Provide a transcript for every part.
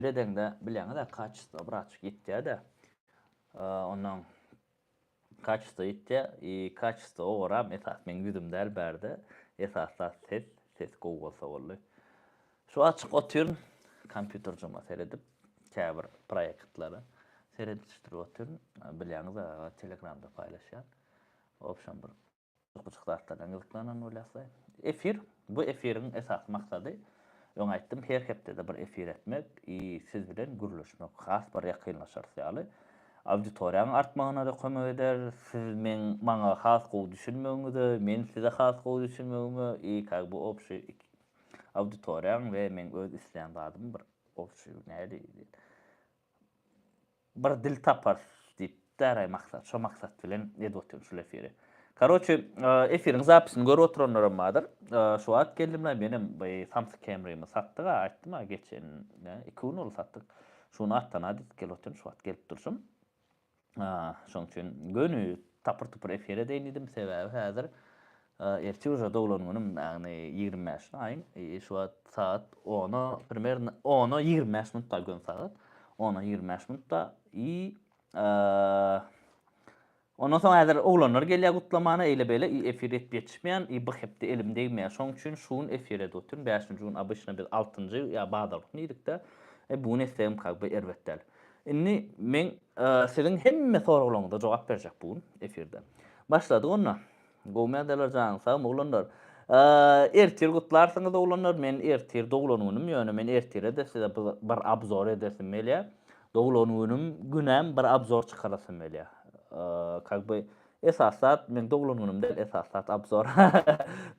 Ledengde bilýäňiz da kaçsa braçyk gitdi-de. Ondan kaçsa gitdi, kaçsa ogram esas men yüzümde berdi. Esasda ses gowy bolsa boldy. Şu açyk otyryn, kompýuterjyma seredip, käbir proýektlary seredipdir otyryn. Bilýäňiz da Telegramda paýlaşýar. Opşan bir gıcık zatlardan gıcıklanan olasy. Efir, bu efiriň esas maksady ýöne aýtdym, her hepde de bir efir etmek, siz bilen gürleşmek, has bir ýakynlaşar ýaly. Auditoriýanyň artmagyna da kömek eder. Siz maňa has gowy düşünmegiňizde, men size has gowy düşünmegimi, kag bu opşy auditoriýaň we men öz isleýän zadym bir opşy näde bir dil tapar diýip däre maksat, şo maksat bilen edip şu efiri. Karoçy, efiriň zapisyny görüp oturanlar bardyr. Şu wagt geldimler benim Samsung Camry'mi satdyk, aýtdym geçen 2 gün ol satdyk. Şunu attan edip gelip oturyn, şu wagt gelip durşum. Şoň üçin gönü tapır-tupur efire deýnidim, sebäbi häzir erti uje dowlanmanym, ýagny 25 aýyň, şu wagt saat 10-a primärno 10-a 25 minutda gün saat. 10-a 25 minutda ondan soň häzir oglanlar gelýär gutlamana eýle bele efir etip ýetişmeýän, bu hepde elimde egmeýär. Şoň üçin şuň efire oturyn 5-nji gün abyşna biz 6-njy ýa bazarlyk diýdik-de. Bu nesem kag bir erwetdäl. Inni men siziň hemme soraglaryňyza jogap berjek bugün efirde. Başladyk onda. Gowmadalar jaňsa oglanlar. Ertir gutlarsyňyz oglanlar, men ertir dowlanmanym ýöne men ertire de size bir abzor edesim gelýär. Dowlanmanym günem bir abzor çykarasym gelýär. Kag by esasat men dowlanmanymda esasat abzor.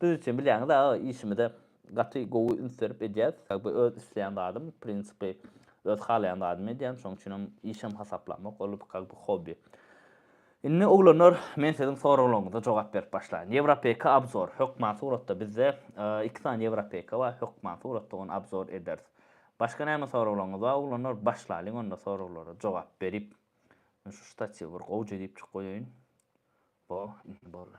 Biz üçin bilýäňiz da işimizde gaty gowy inserip edýäs. Kag by öz isleýän zadym prinsipi öz halayan adam edýän, şoň üçin işim hasaplamak olup kag bir hobi. Inni oglanlar men siziň soraglaryňyza jogap berip başlaýyn. Ýewropeka abzor, hökman suratda bizde 2 tane Ýewropeka we hökman suratda onu abzor ederiz. Başga näme soraglaryňyz bar, oglanlar başlaýyn onda soraglara jogap berip şu statiw bir gowja diýip çyk goýaýyn. Boldy.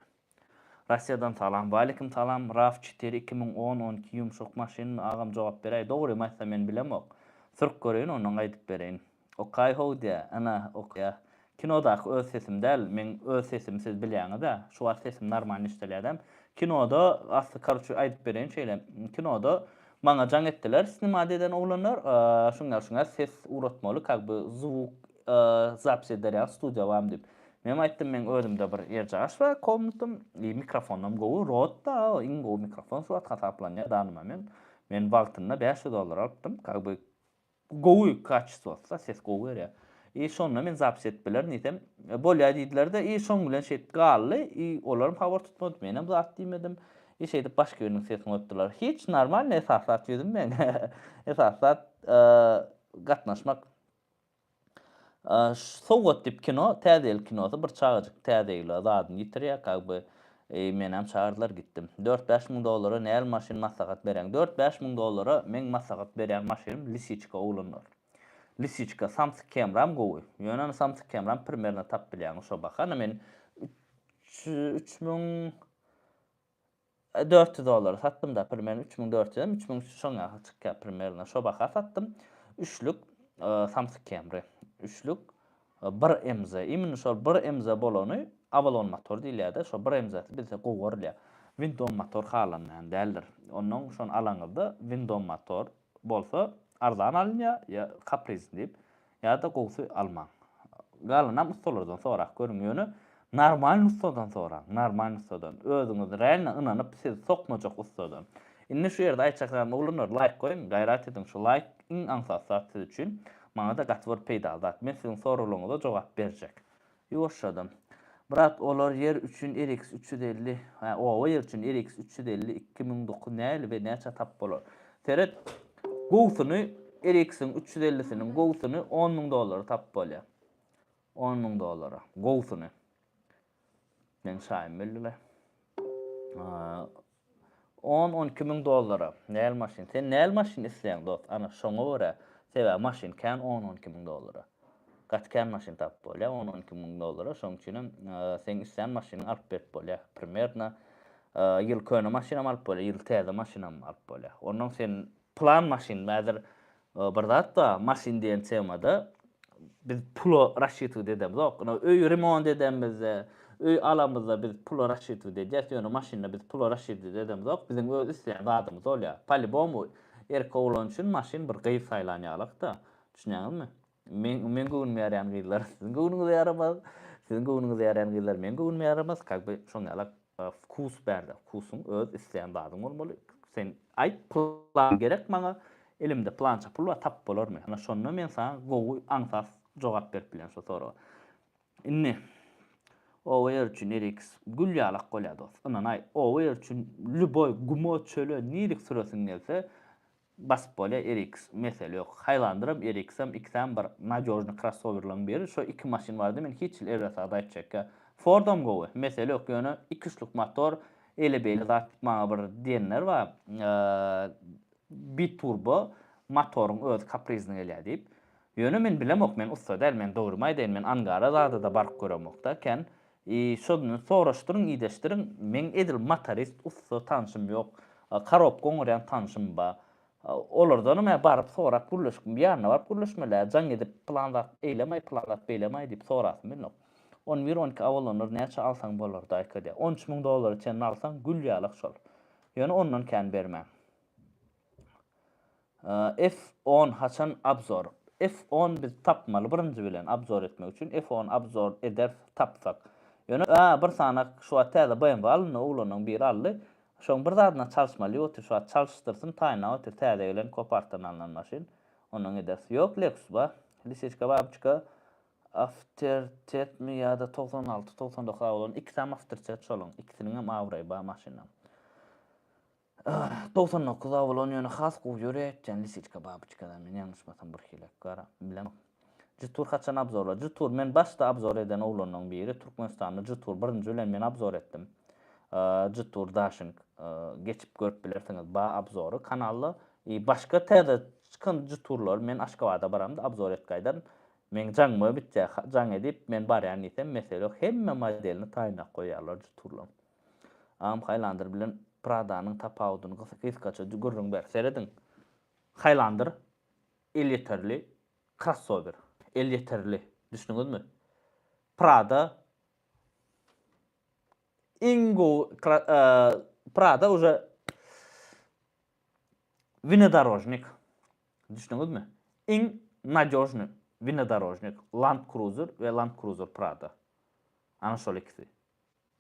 Russiýadan salam, waleyküm salam. RAV4 2010-12 ýumşak maşyn agam jogap berýär. Dogry maýsa men bilemok. Sırk göreyin, ondan aýdyp bereyin. Okay howdy, ana okya. Kinoda öz sesim däl, men öz sesim siz bilýäňiz-de, şu wagt sesim normal işleýärem. Kinoda asly karşy aýdyp bereyin şeýle. Kinoda maňa jaň etdiler, sinema eden oglanlar, şuňa ses uratmaly, kag by zwuk zapis ederýär studiýa bam diýip. Men aýtdym, men özümde bir ýerjaş we komnatam, mikrofonum gowy, Rode iň gowy mikrofon şu wagt hasaplanýar, danyma men. Men wagtynda $500 alypdym, kag by gowy kaçyst bolsa ses gowy berýär. Şonda men zapis etip biler nitem. Bolýar diýdiler-de, şoň bilen şeýit galy, olaryň hawar tutmady. Men hem zat diýmedim. Şeýdip başga biriniň sesini öpdiler. Hiç normal esasat ýüzüm men. Esasat gatnaşmak. Sowgat diýip kino, täzel kinosy bir çagajyk täzeýle zadyny ýitirýär, kag by men hem çağırdylar gitdim. $4-5 miň näl maşyn maslahat berýän. $4-5 miň men maslahat berýän maşynym Lisichka oglanlar. Lisichka Samsung Camry'm gowy. Ýöne Samsung Camry'm primärno tap bilýän şo bakana men $3.400 satdym da primärno $3.400, $3.000 şoňa çykýar primärno şo baka satdym. Üçlük Samsung Camry. Üçlük 1 MZ. Imin şol 1 MZ bolany Avalon motor diýilýär-de. Şo 1 MZ bizde gowurlýar. Windows motor halanýan däldir. Onuň şon alaňyzda Windows motor bolsa arzan alınýar, ýa kaprizn diýip, ýa-da gowsy almaň. Galynam ustalardan sorak görünýäni normal ustadan sorak, normal ustadan. Özüňiz reýle ynanyp siz sokmajak ustadan. Inni şu ýerde aýtjaklarym oglanlar like goýun, gaýrat ediň şu like iň aňsat siz üçin. Maňa da gatwar peýda zat. Men siziň soraglaryňyza jogap berjek. Ýoşadym. Brat, olar yer üçün RX 350, o yer üçün RX 350 2009 näli we näçe tap bolar. Seret gowsuny RX-in 350-siniň gowsuny $10.000 tap bolýar. $10.000 gowsuny. Men şaýym bildiler. $10-12.000 näl maşyn. Sen näl maşyn isleýän dost? Ana şoňa görä sebä maşyn kan $10-12.000. Gatkan maşyn tap bolýar $10-12.000. Şoň üçin sen isleýän maşyny alyp berip bolýar. Primärno ýyl köne maşynam alyp bolýar, ýyl täze maşynam alyp bolýar. Ondan sen plan maşyn, mäzir Bir zat da maşin diýen temada biz pulo raşyty dedemiz. Okna öý remont edemizde, öý alamyzda biz pulo raşyty dedýäs, ýöne maşinle biz pulo raşyty dedemiz. Ok, biziň öz isleýän zadymyz bolýar. Palibomu erke oglan üçin maşin bir gyýy saýlanýarlyk da. Düşünýäňizmi? Men göwnüme ýarayan gyýylar, siziň göwnüňize ýaramaz. Siziň göwnüňize ýarayan gyýylar men göwnüme ýaramaz. Kakby şoňalak kus berde. Kusuň öz isleýän zadyň bolmaly. Sen aýt plan gerek maňa. Elimde plança pul var, tap bolarmy? Ana şonu men sana gowy aňsaz jogap berip bilen şo soraga. Inni o yer üçin erix gül ýalak bolýar dost. Anan ay o yer üçin lüboy gumo çöle nilik süresiň gelse basıp bolýar erix. Mesele ýok. Highlander'ım erix'im ikisem bir nadjojny crossoverlaryň biri. Şo iki maşin bardy men hiç il erasada aýtjak. Ford'um gowy. Mesele ýok ýöne 2 üçlük motor ele beýle zat maňa bir diýenler bar. Biturbo motoruň öz kaprizini elýär diýip. Ýöne men bilemok, men usta däl, men dogrumy aýdyn, men angara zada da baryp göremokda ken. Şonu soraşdyryň, iýdeşdiriň, men edil motorist usta tanşym ýok. Karop goňurýan tanşym ba. Olardan men baryp sorap gürleşdim. Ýa-ni baryp gürleşmeler, jaň edip planlap eýlemay, planlap beýlemay diýip sorasym men. 11-12 awallanır näçe alsaň bolar daýka diýär. $13.000 çen alsaň gül ýalak şol. Ýöne ondan kän bermän. F10 haçan abzor. F10 biz tapmaly birinji bilen abzor etmek üçin F10 abzor eder tapsak. Ýöne bir sanak şu täze BMW alyny oglanyň biri aldy. Şoň bir zadyna çalışmaly, otur şu çalışdyrsyn, taýna otur täze bilen kopartan alınan maşin. Onuň edesi ýok, Lexus ba. Lisechka babçyka afterchat mi ýa-da 96-99 bolan 2 tam afterchat şolaň. İkisiniň hem awray ba maşinam. 99 bolan ýöne has gowy ýöretjen lisechka babçykadan men ýalňyşmasam bir hilek gara bilemem. Jitur haçan abzorlar. Jitur men başda abzor eden oglanyň biri Türkmenistanyň Jitur birinji bilen men abzor etdim. Jitur daşyň geçip görüp bilersiňiz ba abzory kanally. Başga täze çykan Jiturlar men Aşgabatda baramda abzor etgaýdan men jaňmy bitjä, jaň edip men barýan ýetsem mesele hemme modelini taýnap goýarlar Jiturlar. Highlander bilen Prada'nın tapawudyny kıskaça görüň ber serediň. Highlander 50 litrli crossover. 50 litrli. Düşünüňizmi? Prada Prada уже внедорожник. Düşünüňizmi? Iň nadjojny внедорожник Land Cruiser we Land Cruiser Prada. Ana şol ikisi.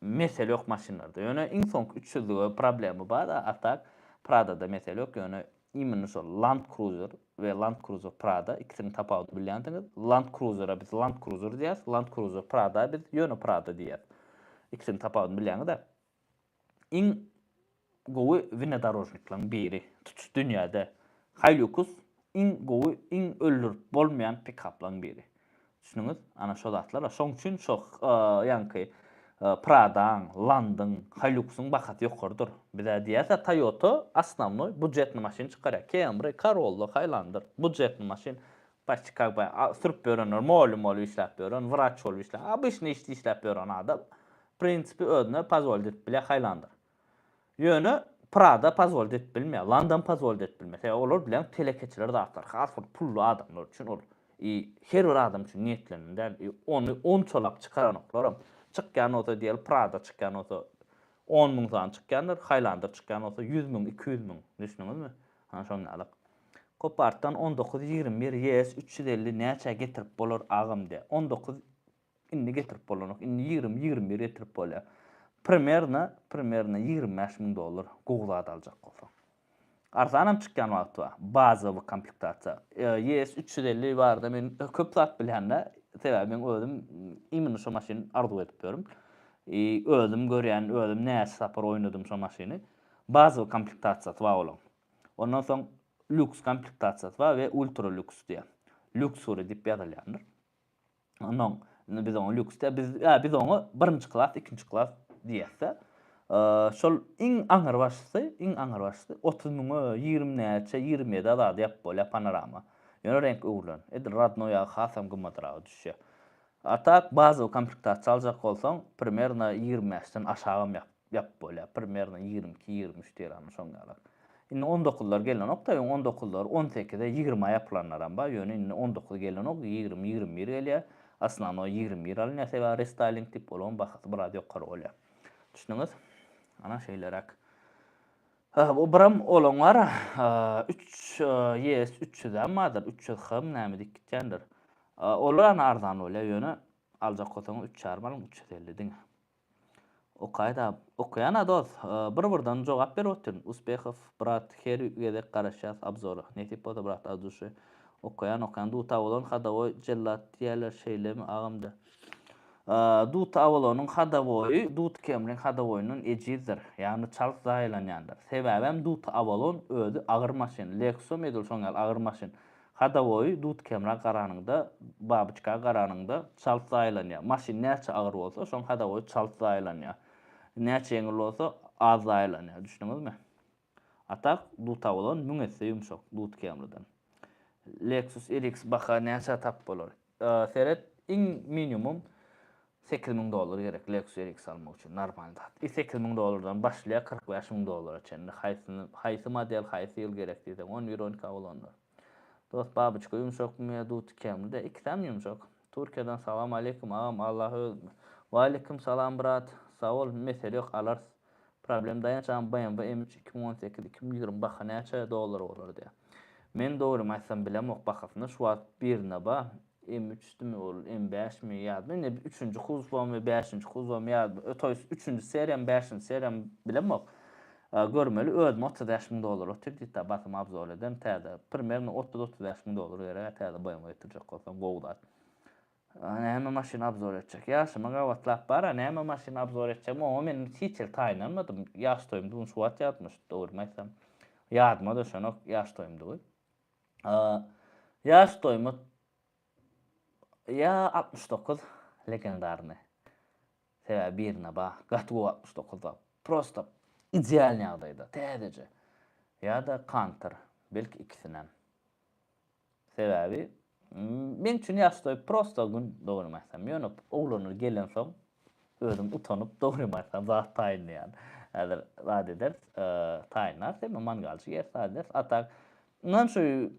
Mesele ýok maşinlarda. Ýöne iň soňky 3 ýylygy problemi bar da atak Prada'da mesele ýok. Ýöne imini şol Land Cruiser we Land Cruiser Prada ikisini tapawdy bilýändiňiz. Land Cruiser'a biz Land Cruiser diýäs, Land Cruiser Prada biz ýöne Prada diýäs. İkisini tapawdy bilýändiňiz da. Iň gowy внедорожниklaryň biri tutuş dünýäde Hilux iň gowy, iň öldürüp bolmaýan pick-uplaryň biri. Düşünüňiz, ana şol atlar, şoň üçin şo ýanky Prada'ň, Land'yň, Hilux'yň bakaty ýokardyr. Bize diýerse Toyota asnavnoy budjetli maşin çykarýar. Camry, Corolla, Highlander budjetli maşin. Başka sürüp berenler, moly işläp beren, wrach bolup işläp, abyşny işläp beren adam. Prinsipi özüne pazol edip bile Highlander. Ýöne Prada pazol edip bilmeýär, London pazol edip bilmeýär. Olar bilen telekeçiler dartar. Has bir pullu adamlar üçin ol. Her bir adam üçin niýetlenýär. Onu 10 çolap çykaranoklar. Çykkan olsa diýel Prada çykkan olsa 10.000 san çykkandyr, Highlander çykkan olsa 100.000, 200.000. Düşünüňizmi? Ana şonu alyp. Kopartdan 19-21 YS 350 näçe getirip bolar agam de. 19 inni getirip bolanok, inni 20-21 getirip bolýar. Primärna $25.000 Google'a aljak bolsa. Arzanam çykkan wagt bar. Bazawy komplektasiýa. YS 350 barda men köp zat bilende, sebäbi men özüm imini şo maşin arzu edip görüm. Özüm görýän, özüm näçe sapar oynadym şo maşini. Bazawy komplektasiýasy bar bolan. Ondan soň lüks komplektasiýasy bar we ultra lüks diýär. Luxury diýip ýazylýandyr. Ondan biz onu lüks diýär. Biz onu birinji klas, ikinji klas diýerse, şol iň aňyr başlysy 30.000, 20 näçe, 27 da diýip bolýar panorama. Ýöne renk ulan. Radnoya hasam gymmatraw düşýär. Atak bazawy komplektasiýa aljak bolsaň, primärna 25-den aşagym ýap bolýar. Primärna 22-23 diýelim şoňa. Indi 19'lar gelen okda, 19'lar 18'de 20 yapılanlaran ba, ýöne indi 19 gelen ok 20-21 gelýär. Aslan o 21 alınýar, sebä restyling tip bolan bahasy biraz ýokary bolýar. Düşündiňiz? Ana şeýlerak. Bu biram olan var. 3 yes 300 ammadyr, 300 hym näme dik gitýändir. Olar arzan bolýar ýöne aljak bolsaň 3,5 mal 350 diň. O kaýda okuyan adoz bir-birden jogap berýär. Uspehov brat her gedek garaşýas abzory. Netip bolsa brat azduşy. Okuyan duta bolan hadawy jellat diýerler şeýlemi agamda. Dut awolonyň hadawoy, dut kemriň hadawoynyň ejizdir. Ýani çalyk zaýlanýandyr. Sebäbem dut awolon özi agyr maşyn, Lexus edil şoňal agyr maşyn. Hadawoy dut kemra garanyňda, babyçka garanyňda çalyk zaýlanýar. Maşyn näçe agyr bolsa, şoň hadawoy çalyk zaýlanýar. Näçe ýeňil bolsa, az zaýlanýar. Düşündiňizmi? Atak dut awolon müňetse ýumşak dut kemriden. Lexus RX baha näçe tap bolar? Seret iň minimum $8,000 gerek Lexus RX almak üçin normal dat. $8,000 başlaýar $45,000 çenli. Haýsy model, haýsy ýyl gerek diýsem 11-12 bolanlar. Dost babyçka ýumşakmy dut kemde ikisem ýumşak. Türkiýeden salam aleykum agam, Allahy özgür. Wa aleykum salam brat. Sag ol, mesele ýok alars. Problem daýançam BMW M3 2018-2020 baha näçe dollar bolar diýär. Men dogry aýtsam bilemok bahasyny şu wagt birine ba M3'tü ol, M5 mi ýa-da ne 3-nji kuzwam we 5-nji kuzwam ýa-da ötoýs 3-nji seriýam, 5-nji seriýam bilemok. Görmeli özüm $30,000 oturdy da basym abzor edem täze. Primärno $30,000 gerek täze BMW ýetirjek bolsam gowdat. Näme maşyna abzor etjek? Ýaşyma gawatlap bar, näme maşyna abzor etjek? O men hiç ýyl taýlanmadym. Ýaş toýumdy, şu wagt ýatmış, dogry aýtsam. Ýadyma da şonok ýaş toýumdy. Ýaş toýumy ya 69 legendarny. Sebäbi birine ba, gatgo 69 ba. Prosta ideal ýagdaýda, täzece. Ya-da Canter, belki ikisinem. Sebäbi men üçin ýaştoý prosta gün dogry aýtsam, ýöne oglanyr gelen soň özüm utanyp dogry aýtsam zat taýynýan. Häzir zat eder, taýynar, hem mangalçy ýer atak. Nan şu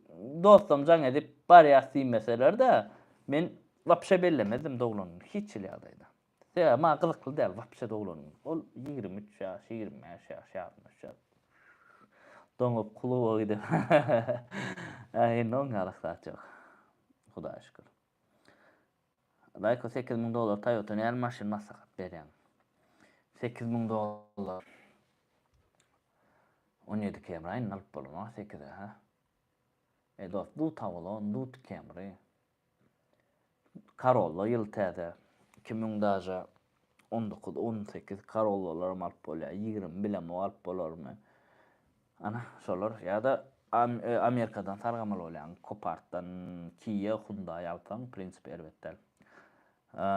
dostum jaň edip barýasy meselelerde men wapşe bellemedim doglanyn hiç ýagdaýda. Sebäbi ma gyzykly däl wapşe doglanyn. Ol 23 ýaş, 25 ýaş, 60 ýaş. Doňup kulup gidip. Noň galakdat ýok. Hudaýa şükür. Laýka $8,000 Toyota näme maşyn maslahat berýän? $8,000. 17 Camry'ny alyp bolan 8'e ha. Dost dut awolon, dut Camry. Corolla ýyl täze 2019-18 Corollalar alyp bolýar, 20 bilen alyp bolarmy? Ana şolar ýa-da Amerikadan targamaly bolýan Copard'dan Kia, Hyundai alsan prinsip elbetde.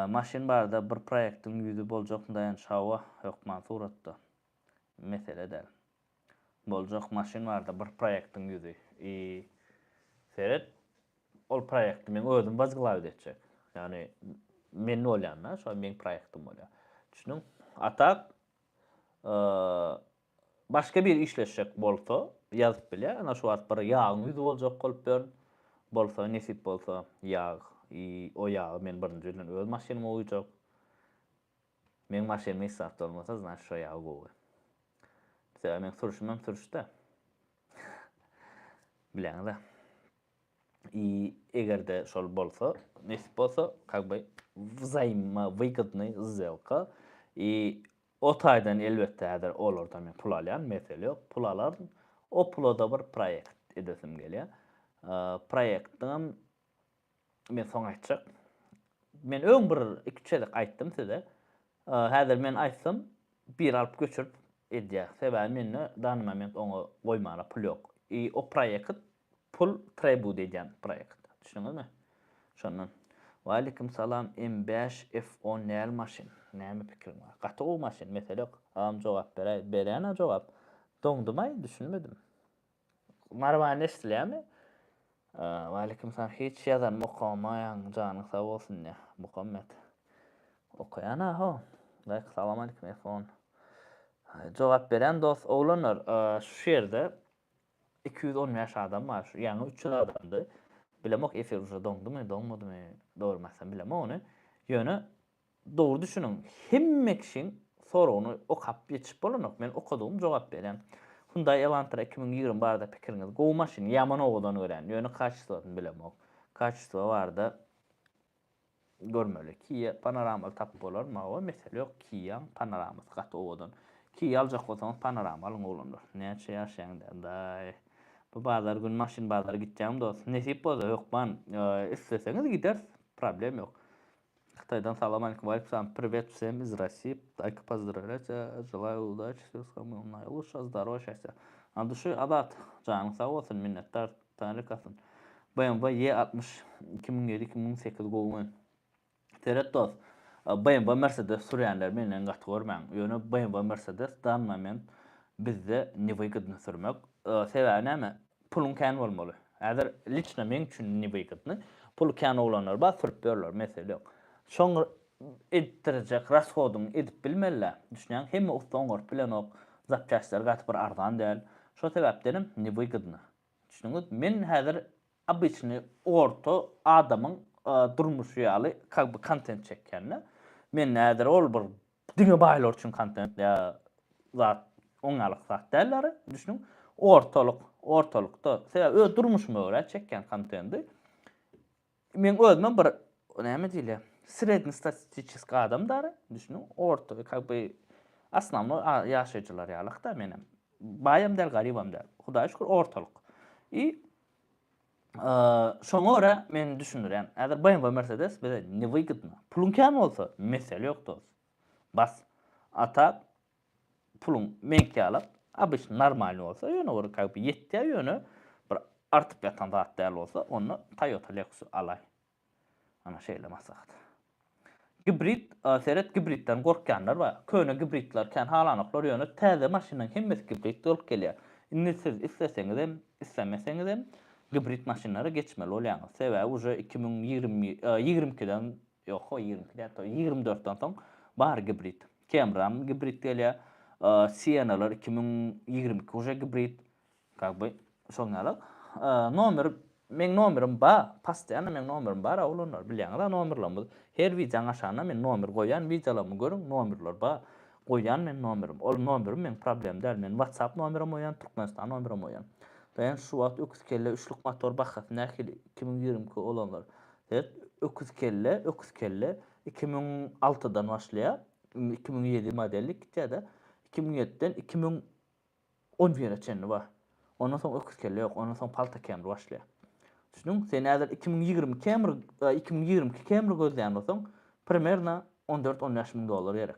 Maşyn barda bir proýektiň ýüzi boljak daýan şawa hökman suratda. Mesele däl. Boljak maşyn barda bir proýektiň ýüzi. Seret ol proýekti men özüm bazgylap edecek. Yani men bolýanlar, şo men proýektim bolýar. Düşündiň? Atak başga bir işleşek bolsa, ýazyp bilýär. Ana şu wagt bir ýagyň ýüzi boljak bolup ber. Bolsa, nesip bolsa, ýag, o ýagy men birinji bilen öz maşynyma goýjak. Men maşynymy israt bolmasa, zna şu ýagy gowy. Sebäbi men sürüşmem sürüşde. Bileňiz. Egerde şol bolsa, nesip bolsa, как бы взаимовыгодный сделка. O taýdan elbetde häzir olardan men pul alýan, mesele ýok. Pul alan, o pulada bir proýekt edesim gelýär. Proýektim men soň aýtjak. Men öň bir 2 çelik aýtdym size. Häzir men aýtsam, bir alyp göçürüp edýär. Sebäbi menne danymament oňa goýmana pul ýok. O proýekt pul trebut edýän proýekt. Düşündiňizmi? Şondan. Wa aleykum salam M5 F10 näl maşyn? Näme pikirin bar? Gaty o maşyn mesele ýok. Agam jogap berýän jogap. Doňdumy düşünmedim. Marwan eştilýärmi? Wa aleykum salam hiç ýazan mokamaýan janyň sag bolsun ya. Muhammed. Okuyan ho. Salam aleykum F10. Jogap beren dost oglanlar şu ýerde 215 adam var. Yani 3 adamdı. Bilemok efir uca dondu mu, donmadı mı? Doğurmazsan bilem onu. Yönü doğru düşünün. Hemmekşin sorunu o kap geçip bolanok. Men okuduğum cevap veren. Hyundai Elantra 2020 barda pikiriniz. Go maşin yaman oğudan öğren. Yönü kaçtı bilemok. Kaçtı vardı. Görmeli. Kia panoramalı tap bolar ma o mesele yok. Kia panoramalı kat oğudan. Kia alacak olsanız panoramalı olunur. Ne şey yaşayan da. Bu bazar gün maşin bazarı gideceğim dost. Nesip boza yok ban. İsteseniz gider. Problem yok. Xitaydan salam aleykum. Aleyküm привет всем из России. Так поздравлять. Желаю удачи. Всего самого наилучшего. Здорово, счастья. От души Adat. Canın sağ olsun. Minnettar. Tanrı kasın. BMW Y60 2007-2008 goğun. Teret dost. BMW Mercedes sürýänler menden gaty görmän. Ýöne BMW Mercedes danmamen bizde niwe gydny sürmek. Sebäbi näme? Pulun kän bolmaly. Häzir liçna men üçin niwe gydny. Pul kän olanlar bar sürüp berler, mesele yok. Şoň etdirjek rashodun edip bilmeliler. Düşünýän hemme ustoňlar bilen ok zapçaşlar gaty bir arzan däl. Şo sebäpdenim niwe gydny. Düşünüňiz, men häzir abyçny orta adamyň durmuşy ýaly bir kontent çekkenle. Men näder ol bir diňe baýlar üçin kontent ýa zat oňalyk zat däller. Düşünüň, ortalykda sebäp öz durmuşyma görä çekken kontenti. Men özüm bir näme diýler? Sredni statistik adam dary. Düşünüň, orta bir asnamly ýaşaýjylar ýalykda menem. Baýam däl, garybam däl. Hudaýa şükür ortalyk. Şoňa görä men düşünürän, häzir BMW Mercedes bize niwe gydny. Pulun kän bolsa, mesele ýok dost. Bas, ata pulun meňke alyp, abyş normal bolsa, ýöne görä käbi ýetdi ýöne bir artyp ýatan zat däl bolsa, onu Toyota Lexus alay. Ana şeýle maslahat. Hibrid, seret hibridden gorkanlar bar. Köne hibridler kän halanoklar ýöne täze maşynyň hemmesi hibrid bolup gelýär. Indi siz isleseňiz hem, islemeseňiz hem hibrid maşynlara geçmeli bolýaňyz. Sebäbi uje 2022-den ýok, 22-den, 24-den soň bar hibrid. Camry'am hibrid gelýär. Siena'lar 2022 uje hibrid. Käbi şoňalyk. Men nomerim ba, pastiýan men nomerim bar, olanlar bilýäňiz, nomerlarymyz. Her wideoň aşagyna men nomer goýan, wideolamy görüň, nomerler ba. Goýan men nomerim. Ol nomerim men problem däl, men WhatsApp nomerim oýan, Türkmenistan nomerim oýan. Ben şu wagt öküz kelle üçlük motor bahat nähili 2022 olanlar. Evet, öküz kelle 2006-dan başlaýar. 2007 modellik ýa-da 2007-den 2011-e çenli bar. Ondan soň öküz kelle ýok, ondan soň palta Camry başlaýar. Düşünüň, sen häzir 2022 Camry gözleýän bolsaň, primerna 14-15 min dolar gerek.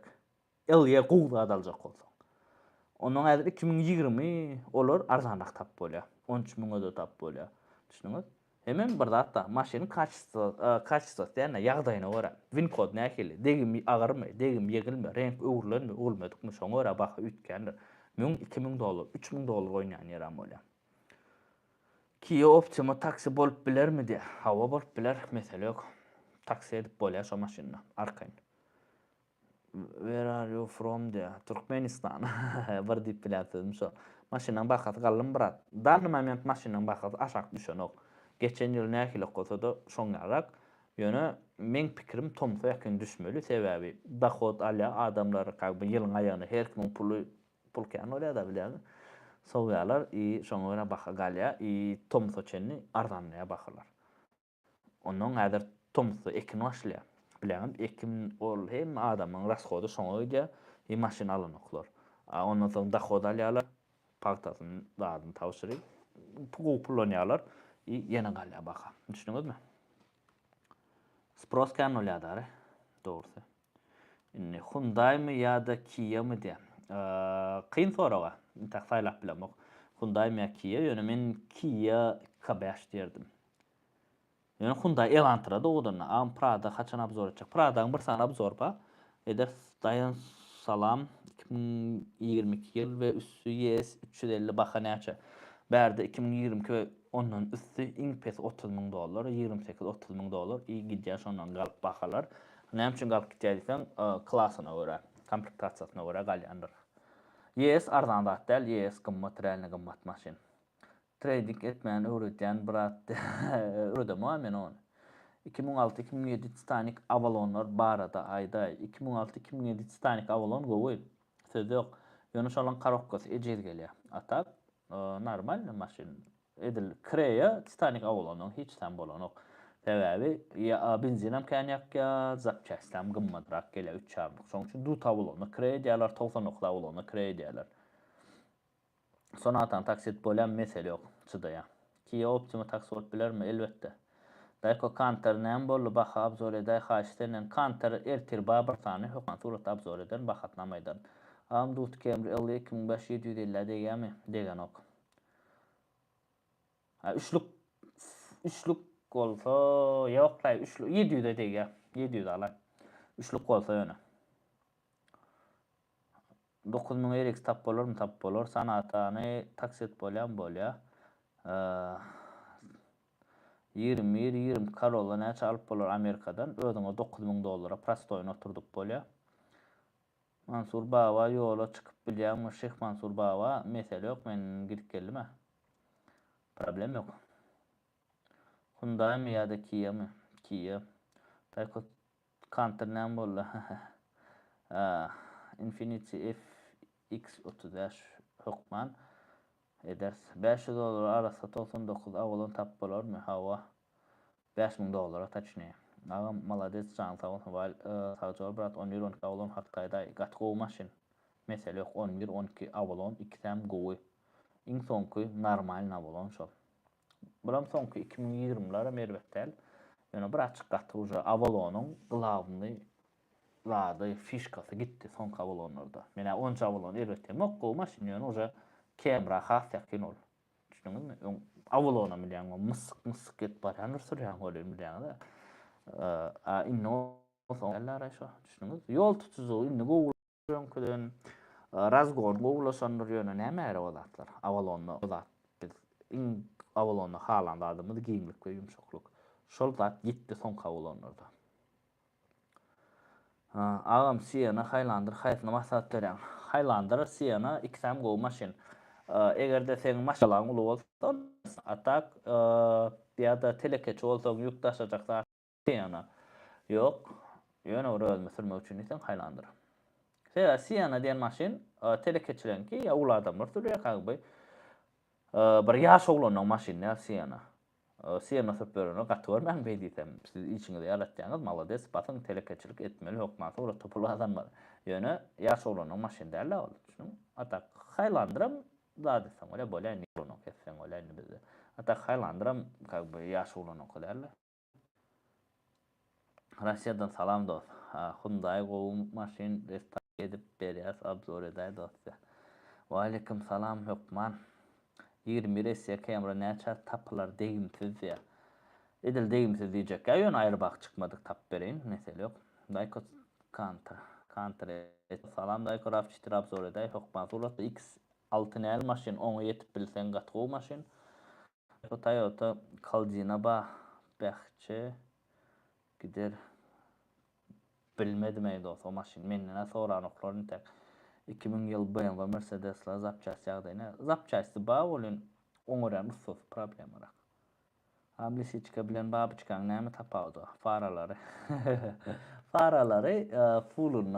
Elýe gowda adaljak bolsa. Onun häzir 2020 olar arzanrak tap bolýar. 13 000 da tap bolýar. Düşünüňiz? Hemen bir zatda maşynyň kaçsa ýa-ni ýagdaýyna görä. Win kod nähili? Degim agyrmy, degim ýegilme, renk öwürlenme, ölmedikmi şoňa görä baha ütkendir. Men 2000 dolar, 3000 dolar oýnaýan ýeram bolýar. Kia Optima taksi bolup bilermi diye. Hawa bolup biler, mesele yok. Taksi edip bolýar şo maşyna, arkaň. Where are you from diye. Türkmenistan. Bir diýip biläsizmi şo. Maşynaň bahaty gallym birat. Dalny moment maşynaň bahaty aşak düşenok. Geçen ýyl nähili goýsada şoňarak ýöne men pikirim tomsa ýakyn düşmeli. Sebäbi dohod alýa adamlar käbi ýylyň aýagyna her kim pul kän bolýar da bilýär. Soňalar şoňa görä baha galýa, tomsa çenni arzanlaýa bahalar. Onuň häzir tomsa ekin başlaýar. Bilen ekim ol hem adamyň rashody şoňa gidýär, maşyna alanoklar. Ondan soň dohod alýarlar, paktasyny dadyny tawşyry, pullanýarlar, ýene galýa baha. Düşünüňizmi? Spros kän bolýar, dogrusu. Indi Hyundai'mi ýa-da Kia'my diýär. Kyn soraga, taýlap bilemok. Hyundai'mi ýa Kia, ýöne men Kia K5 diýerdim. Ýöne Hyundai Elantra da odan, am Prada haçan abzor etjek. Prada'nın bir sana abzor ba. Eder dayan salam 2022 ýyl we üssü YS 350 baha näçe. Berde 2022 we ondan üssü iňpes 30 000 dolar, 28-30 000 dolar. Gidýär şondan galyp bahalar. Näme üçin galyp gidýär diýsen, klasyna görä, komplektasiýasyna görä galýandyr. YS arzan zat däl, YS gymmat, realny gymmat maşyn. trading etmeyen öğretyen bıraktı. Öğredim ama ben onu. 2006-2007 Titanic Avalonlar barada ayda 2006-2007 Titanic Avalon gowy. Söz yok. Ýöne şolan karokkos ejel gelýär. Atak normal maşin edil kreya Titanic Avalon'un hiç sen bolanok. Sebäbi ya benzinem kanyak ya zapçastam gymmadrak gelýär 3 çarpyk. Şoň üçin dut Avalon'u kreya diýerler 90 Avalon'u kreya diýerler. Sonatan taksit bolan mesele yok. Çıdaýar. Kia Optima taksi bolup bilermi? Elbetde. Daýko kantar näme boldy baha abzor edäý haşdenen kantar ertir babar sany hökman surat abzor eden bahatnamaydan. Am dut Camry 25750 degämi degen ok. Ha üçlük bolsa ýokla üçlük 700 degä 700 alay. Üçlük bolsa ýöne. 9000 RX tap bolarmy tap bolar sanatany taksit bolan bolýar. 20 Corolla näçe alyp bolar Amerikadan özüňe $9000 prastoýuna oturduk bolýar. Mansur Baba ýola çykyp bilýärmi? Şeyh Mansur Baba mesele ýok, men gidip geldim. Problem ýok. Hyundai mi ýa-da Kia mi? Kia. Taýko Canter näme boldy? Infiniti FX35 hökman eder. $500 arasy 99 Avalon tap bolarmy? Hawa $5000 taçny. Agam malades can sawal sawjor brat 11-12 Avalon Hakkayda gatgo maşin. Mesele ýok 11-12 Avalon 2 gowy. Iň soňky normal Avalon şol. Buram soňky 2020'lara merwettel. Ýöne bir açyk gaty uja Avalonyň glavny zady fişkasy gitdi soňky Avalonlarda. Mene 10 Avalon erwetdim ok gowy maşin ýöne uja Camry hasýakin ol. Düşündiňizmi? Avalona milýän mysyk get baranyr sürýän bolýar milýän-de. Inno soňlar aşa düşündiňiz. Ýol tutuzy indi gowulan razgor gowulaşanlar ýöne näme ere bolatlar? Avalonda bolat. Biz Avalonda halanda adamyz giýimlik we ýumşakluk. Şol zat gitdi soňky Avalonlarda. Agam Sienna Highlander haýatyna maksat berýän. Highlander Sienna 2 gowy maşin. Egerde seň maşalaň uly bolsa, atak ýa-da telekeç bolsaň ýük taşajak zat Sienna. Ýok, ýöne ölme sürmek üçin isen Highlander. Sienna diýen maşin telekeçilenki ýa ul adamlar sürýär haýby. Bir ýaş oglanyň maşiny Sienna. Sienna söpürüne gaty bar men beýdisem. Siz içiňizde ýaratýaňyz malades, basyň telekeçilik etmeli hokman sonra topul adamlar. Ýöne ýaş oglanyň maşiny däl ol. Atak Highlander zady sen öyle bolýan ýoluna ketsen öyle bizde. Atak Highlander haýby ýaş oglanyň däl. Russiýadan salam dost. Hyundai gowy maşin restart edip berýär, abzor edäýär dostlar. Wa aleykum salam hokman. 20 Russia Camry näçe taplar degimsiz ýa. Edil degimsiz diýjek. Ýöne aýrbak çykmadyk tap bereýin, mesele ýok. Daýko Canter salam daýko rafçytyr abzor edäýär, hokman surat X6 näl maşin, oňa ýetip bilsen gatgo maşin. Toyota Caldina bahçe gider bilmedim ey dost o maşin menden soranoklarını tek 2000 ýyl BMW Mercedes'la zapçasy ýagdaýyna zapçasy ba bolyn oňaran ussuz problem bar. Amlisiçka bilen babyçkaň näme tapawdy? Faralary. Faralary fullun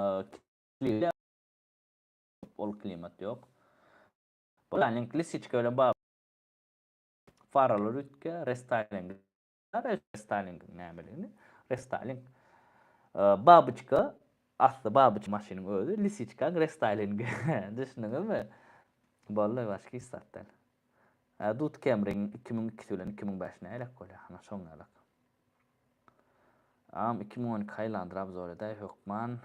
ol klimat ýok. Bolan lisiçka bilen bab faralar ütke restyling näme bilen restyling babyçka asly babyç maşynyň özü lisiçka restyling düşündiňizmi? Bolla başga islatdan. Dut Camry 2002 bilen 2005 näle bolýar? Ana şoňlar. 2010 Highlander abzor edäýär hökman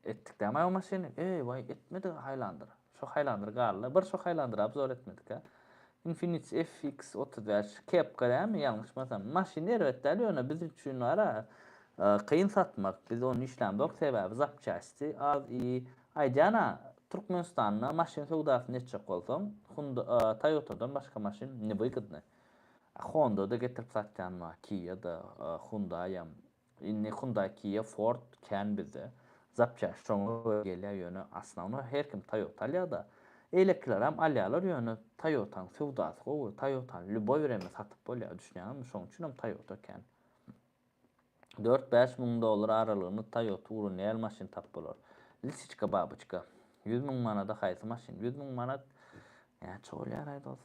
etdik däme o maşyny. Vay etmedi Highlander. Şo Highlander garly. Bir şo Highlander abzor etmedik ha. Infiniti FX35 kepka däme ýalňyşmasam maşyn erwetde ýöne biz üçin ara kıyın satmak. Biz onu işlemdok sebäbi zapçasy az aýdana Türkmenistanna maşyn sowdasy netçek bolsam, Toyota'dan başga maşyn ne bıykydny. Honda'da getirip satýanma, Kia'da, Hyundai'am. Inni Hyundai, Kia, Ford, Can bizde. Zapçasy şoňa gelýär ýöne aslanma her kim Toyota'da Eýlekiler hem alýarlar ýöne Toyota'nın sowdasy gowy, Toyota'nın Lübow bereme satyp bolýar düşünýärmi? Şoň üçin hem Toyota eken. 4-5 müň dollar aralygyny Toyota urunyal maşyn tap bolar. Lisiçka babyçka. 100 müň manada haýsy maşyn? 100 müň manat näçe bolýar aýdys?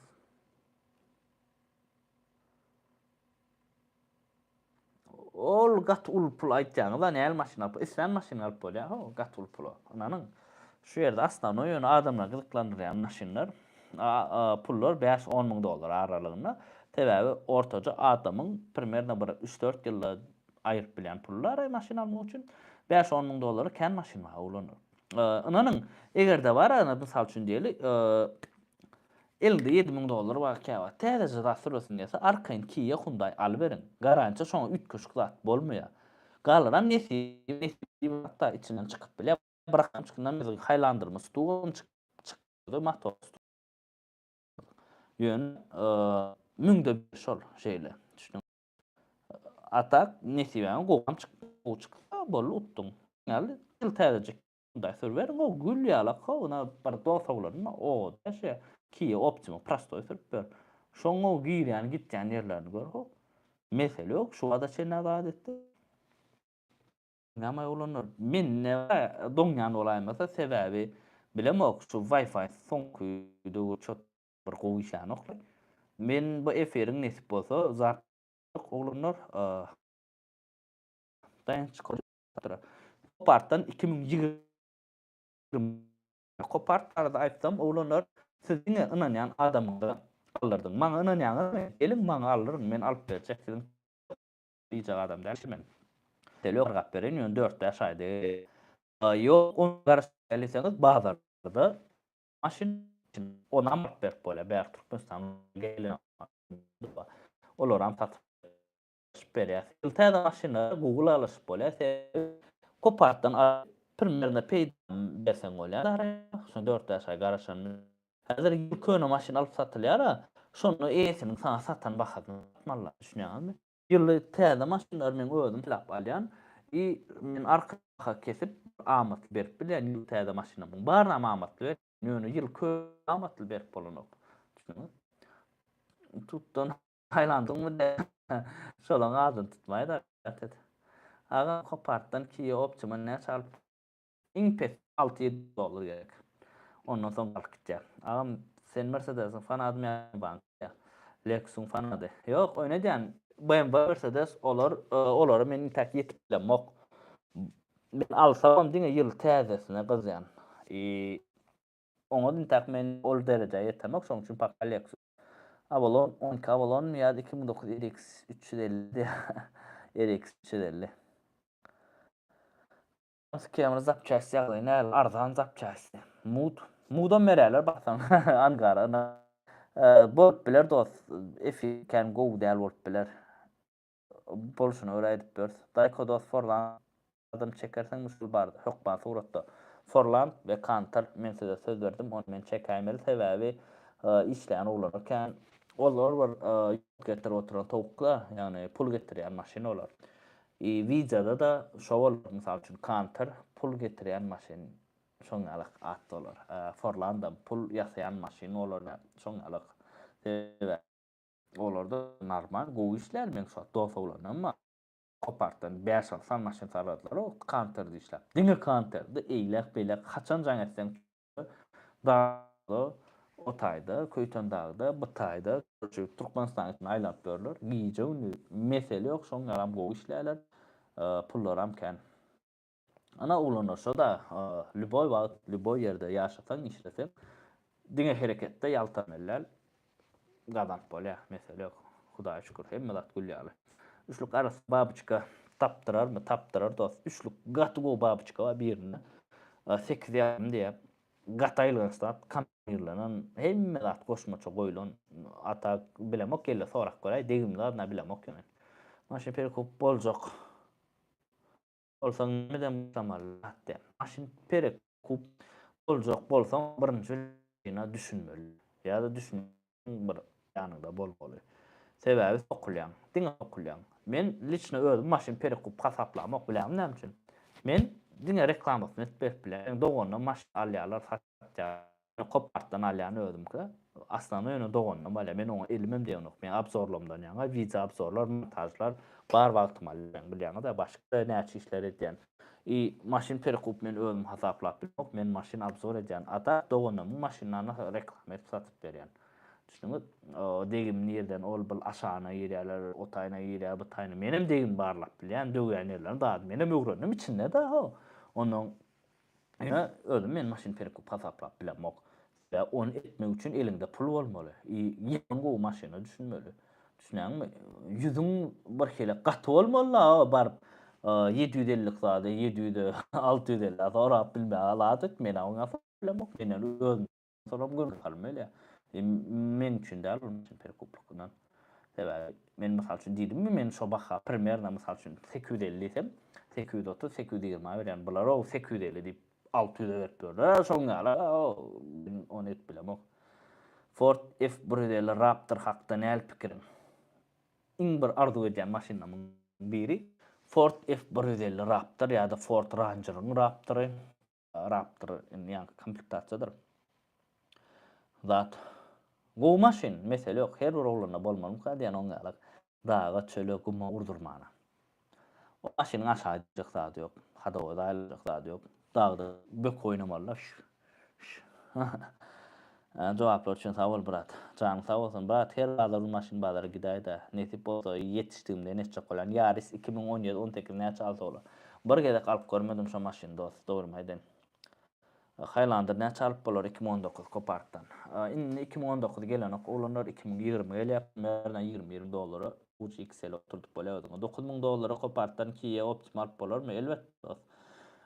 Ol gat ulpul aýtjaňyz, näl maşyn alyp, islen maşyn alyp bolýar, o gat ulpul. Ananyň şu ýerde aslan oýuny adamlar gyzyklandyrýan maşynlar, pullar 5-10 müň dollar aralygynda. Sebäbi ortaja adamyň primerna bir 3-4 ýylda aýryp bilen pullar maşyn almak üçin 5-10 müň dollary kän maşyna ulanýar. Inanyň egerde bar, mysal üçin diýeli, elde 7 müň dollar wagt käwä. Täze zat sürüsin diýse, arkayn Kia Hyundai alyberin. Garantiýa şoňa 3 köşk zat bolmaýar. Galyram nesi hatta içinden çykyp bile bırakam çykyndan biz haýlandyrma stuwun çykdy motor. Ýön müňde bir şol şeýle. Düşdüm. Atak nesiben gowam çyksa bol utdum. Ýaly täzejik Hyundai sürber, o gül ýalak, ona bir dosa bolarmy? O daşa Kia Optima prostoy sürüp. Şoňa girýän gitýän ýerlerini gör, hop. Mesele ýok, şu wada çenä adetde. Näme ulanır? Men näme doňýan olaýmasa sebäbi bilemok, şu Wi-Fi soňky çot bir goýuşan oklay. Men bu eferiň nesip bolsa zat ulanır. Daýanç koýdyra. Kopartdan 2020 kopartarda aýtsam ulanır. Siziň ynanýan adamyňy alyrdyň. Maňa ynanýan, eliň maňa alyryn, men alyp berjek diýdim. Diýjek adam dälmen. Telefon gap beren ýön 4 ýaş aýdy. Ýok, on garşylysaňyz bazarda maşyn ona alyp berip bolýar. Bäri Türkmenistan gelen. Olaram satyp berýär. Täze maşyna Google alyşyp bolýar. Kopartdan primerna peýda berseň bolýar. Şo 4 ýaş garaşan. Häzir köne maşyn alyp satylýar. Şonu eýesini sana satan bahadyny atmalar, düşünýärmi? Ýylly täze maşynlar men özüm tilap alýan. Men arka kesip amatly berip bilýän ýyl täze maşynam. Barna amatly berip, ýöne ýyl amatly berip bolanok. Düşünýärmi? Tutdan haýlandyňmy de şolaň adyny tutmaýda. Aga kopartdan Kia Optima näçe alyp? Iňpes 6-7 dollar gerek. Ondan soň alyp gitýär. Agam sen Mercedes'in fanadym bank. Lexus'un fanady. Ýok, öňe diýen BMW Mercedes olar meni tak ýetip bilemok. Men alsam diňe ýyl täzesine gyzýan. Oňa diň tak men ol derejä ýetemek, şoň üçin pak Lexus. Avalon 12 Avalon ýa-da 2009 RX 350 RX 350. Kamera zapçaýsy ýagdaýyna arzan zapçaýsy. Mudan beräler baksan Ankara. Bolup biler dost, efiken gow däl bolup biler. Bolşuny öýredip bers. Daýko dost Forland adam çekersen musul bardy. Hokba suratda. Forland we Canter men size söz berdim, onu men çekäýmeli sebäbi işleýän oglanyrken olar bir getirip oturan towuklar, ýani pul getirýän maşyna olar. Widzada da şowal mysal üçin Canter pul getirýän maşyn şoňalyk at bolar. Forlanda pul ýasaýan maşyn olar, şoňalyk. Olarda normal gowy işler men şu dofa bolan, amma kopartdan 5 alsan maşyn saratlar, o Canter'da işler. Diňe Canter'da eýlek beýlek haçan jaň etsen dağda, Otayda, Köýtön dağda, Bytaýda, Türkmenistan aýlap berler. Giýje mesele ýok, şoň aram gowy işlerler. Pullaram kän. Ana ulanırsa da Lübow ýerde ýaşasan, işlesen, diňe hereketde ýaltamalar. Gazanp bolýar, mesele ýok. Hudaýa şükür, hemme zat gülýärler. Üçlük arasy babyçka tapdyrarmy? Tapdyrar dost. Üçlük gaty go babyçka bar birini. 8 ýarym diýip gataýlygsat kameralanan hemme zat goşmaça goýulan ata bilemok gelle sorak göräý, degimler na bilemok ýene. Maşyn perekup boljak. Olsaň neden tamallat diýip. Maşyn perekup boljak bolsaň birinji ýene düşünmeli. Ýa-da bir ýanynda bolmaly. Sebäbi okulýan, diňe okulýan. Men liçne özüm maşyn perekup hasaplamak bilýän näme üçin. Men diňe reklamasyny etip berip bilen. Dogonna maşyn alýarlar, satýar. kopartdan alýany özümki. Aslında öňe dogandym bala men oňa elimem diýenok. Men absorlamdan ýa-da video absorlar, montajlar bar wagtym bilýän da başga näçe işler edýän. Maşyn perekup men özüm hasaplap bilmok, men maşyn absor edýän. Ata dogandym maşynlaryna reklam edip satyp berýän. Düşünüňiz, degim nerden ol bil aşagyna ýerler, otaýna ýerler, bu taýna menem degim barlap bilýän, döwýän ýerler da menem öwrendim içinde da ho. Onuň özüm men maşyn perekup hasaplap bilemok. Ve onu etmek üçin elinde pul bolmaly. Ýeňe gowy maşyna düşünmeli. Düşünäňmi? Yüzüň bir hele gaty bolmaly baryp 750 zady, 700 650 zady bilme aladyk men oňa bilemok. Men özüm soram görmeli. Men üçin däl maşyn perekuplukdan. Men mysal üçin diýdimmi, men şo baha primerna mysal üçin 850 desem, 830, 820 berýän. Bular o 850 diýip 600 berip berler. Şoňa onu et bilemok. Ford F150 Raptor hakda näl pikirim? Iň bir arzu edýän maşynamyň biri Ford F150 Raptor ýa-da Ford Ranger'ın Raptory. Raptor ýa-da komplektasiýadyr. Zat gowy maşyn, mesele ýok. Her bir oglana bolmaly diýen oňa daga çöle guma urdurmana. O maşynyň aşaýjyk zady ýok, hadawa daýlyk zady ýok. Dagda bök oýnamalylar. Jogaplar üçin sag bol brat. Janyň sag bolsun brat. Her bazar maşyn bazara gidäýdi. Nesip bolsa ýetişdigimde neçe bolan Yaris 2017-18 näçe alsa bolar. Bir gede galyp görmedim şo maşyny dost, dogurmaýdan. Highlander näçe alyp bolar 2019 Copart'tan. Indi 2019 gelenek olanlar 2020 gelýär. Merden $20 uç XL oturdup bolýardy. $9,000 Copart'tan Kia Optima alyp bolarmy? Elbetde.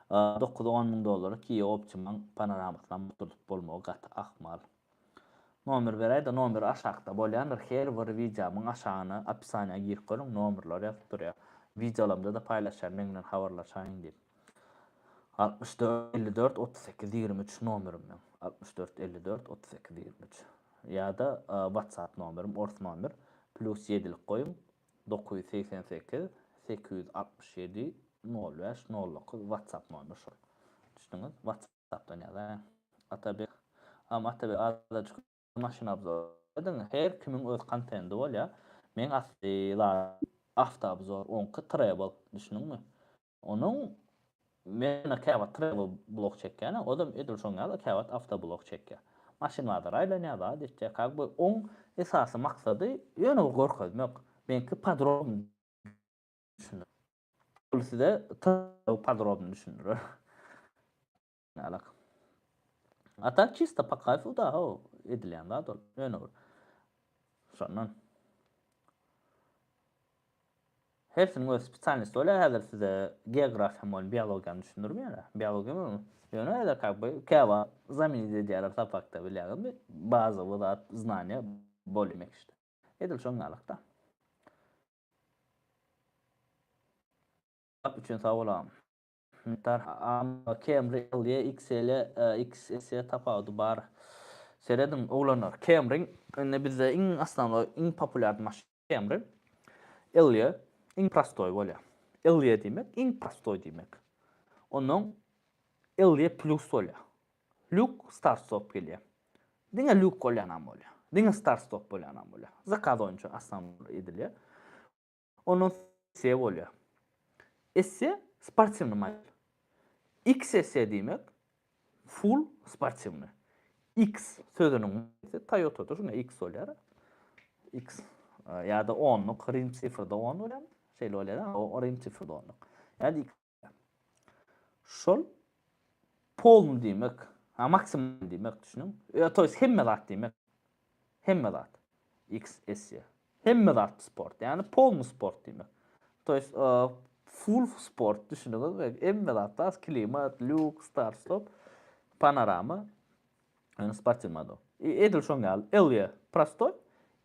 $9-10,000 Kia Optima panoramasyndan oturdup bolmagy gaty ahmal. Nomer beräýdi, nomer aşagda bolýandyr. Her bir wideomyň aşagyna opisaniýa girip görüň, nomerler ýazyp durýar. Videolamda da paýlaşar, meňden habarlaşaýyn diýip. 64 54 38 23 nomerim. 64 54 38 23. Ýa-da WhatsApp nomerim, ors nomer +7lik goýum 988 867 05 09 WhatsApp nomer şol. Düşünüňiz, WhatsAppdan ýa-da Atabek azajyk maşyn abzor. Her kimiň öz kontendi bolýar. Men asly avtoabzor onky travel düşünüňmi? Onuň men käwat travel blog çekýän, odam edil şoňa käwat avtoblog çekýär. Maşynlarda aýlanýar da diýje, kagby oň esasy maksady ýöne gorkazmak. Menki padrom düşünür. Bolsa padrom düşünür. Alak. Ata çista pakayfu da o edilýän da ýöne. Şondan hepsinin öz spesialist bolýar. Häzir size geografiýa bol biologiýany düşündirmeýär. Biologiýa ýöne eder käwa zamini edýär tapakda bilýärmi? Baza zat znania bolmak işte. Edil şoňalykda. Üçin sag bolam. Camry XL XS tapawdy bar. Seredim oglanlar Camry indi bizde iň aslanly iň populyar maşyn Camry. Elia iň prostoy bolýar. Elia diýmek iň prostoy diýmek. Onuň Elia plus bolýar. Luke start stop gelýär. Diňe Luke bolýan bolýar. Diňe start stop bolýan bolýar. Zakaz oýunçy aslan edilýär. Onuň S bolýar. S sportywny model. XS diýmek full sportywny. X sözüniň Toyota'da şuna X bolýar. X ýa-da 10'luk rim sifrda 10 bolýar. Şeýle bolýar, o rim sifrda 10'luk. Ýa-da şol polny diýmek, maksimum diýmek düşünüň. Toýs hemme zat diýmek. Hemme zat. XS. Hemme zat sport, ýani polny sport diýmek. Toýs full sport düşünüňiz, hemme zat, klimat, luk, start stop, panorama, sportywny model. Edil şoňal, Elia prostoy,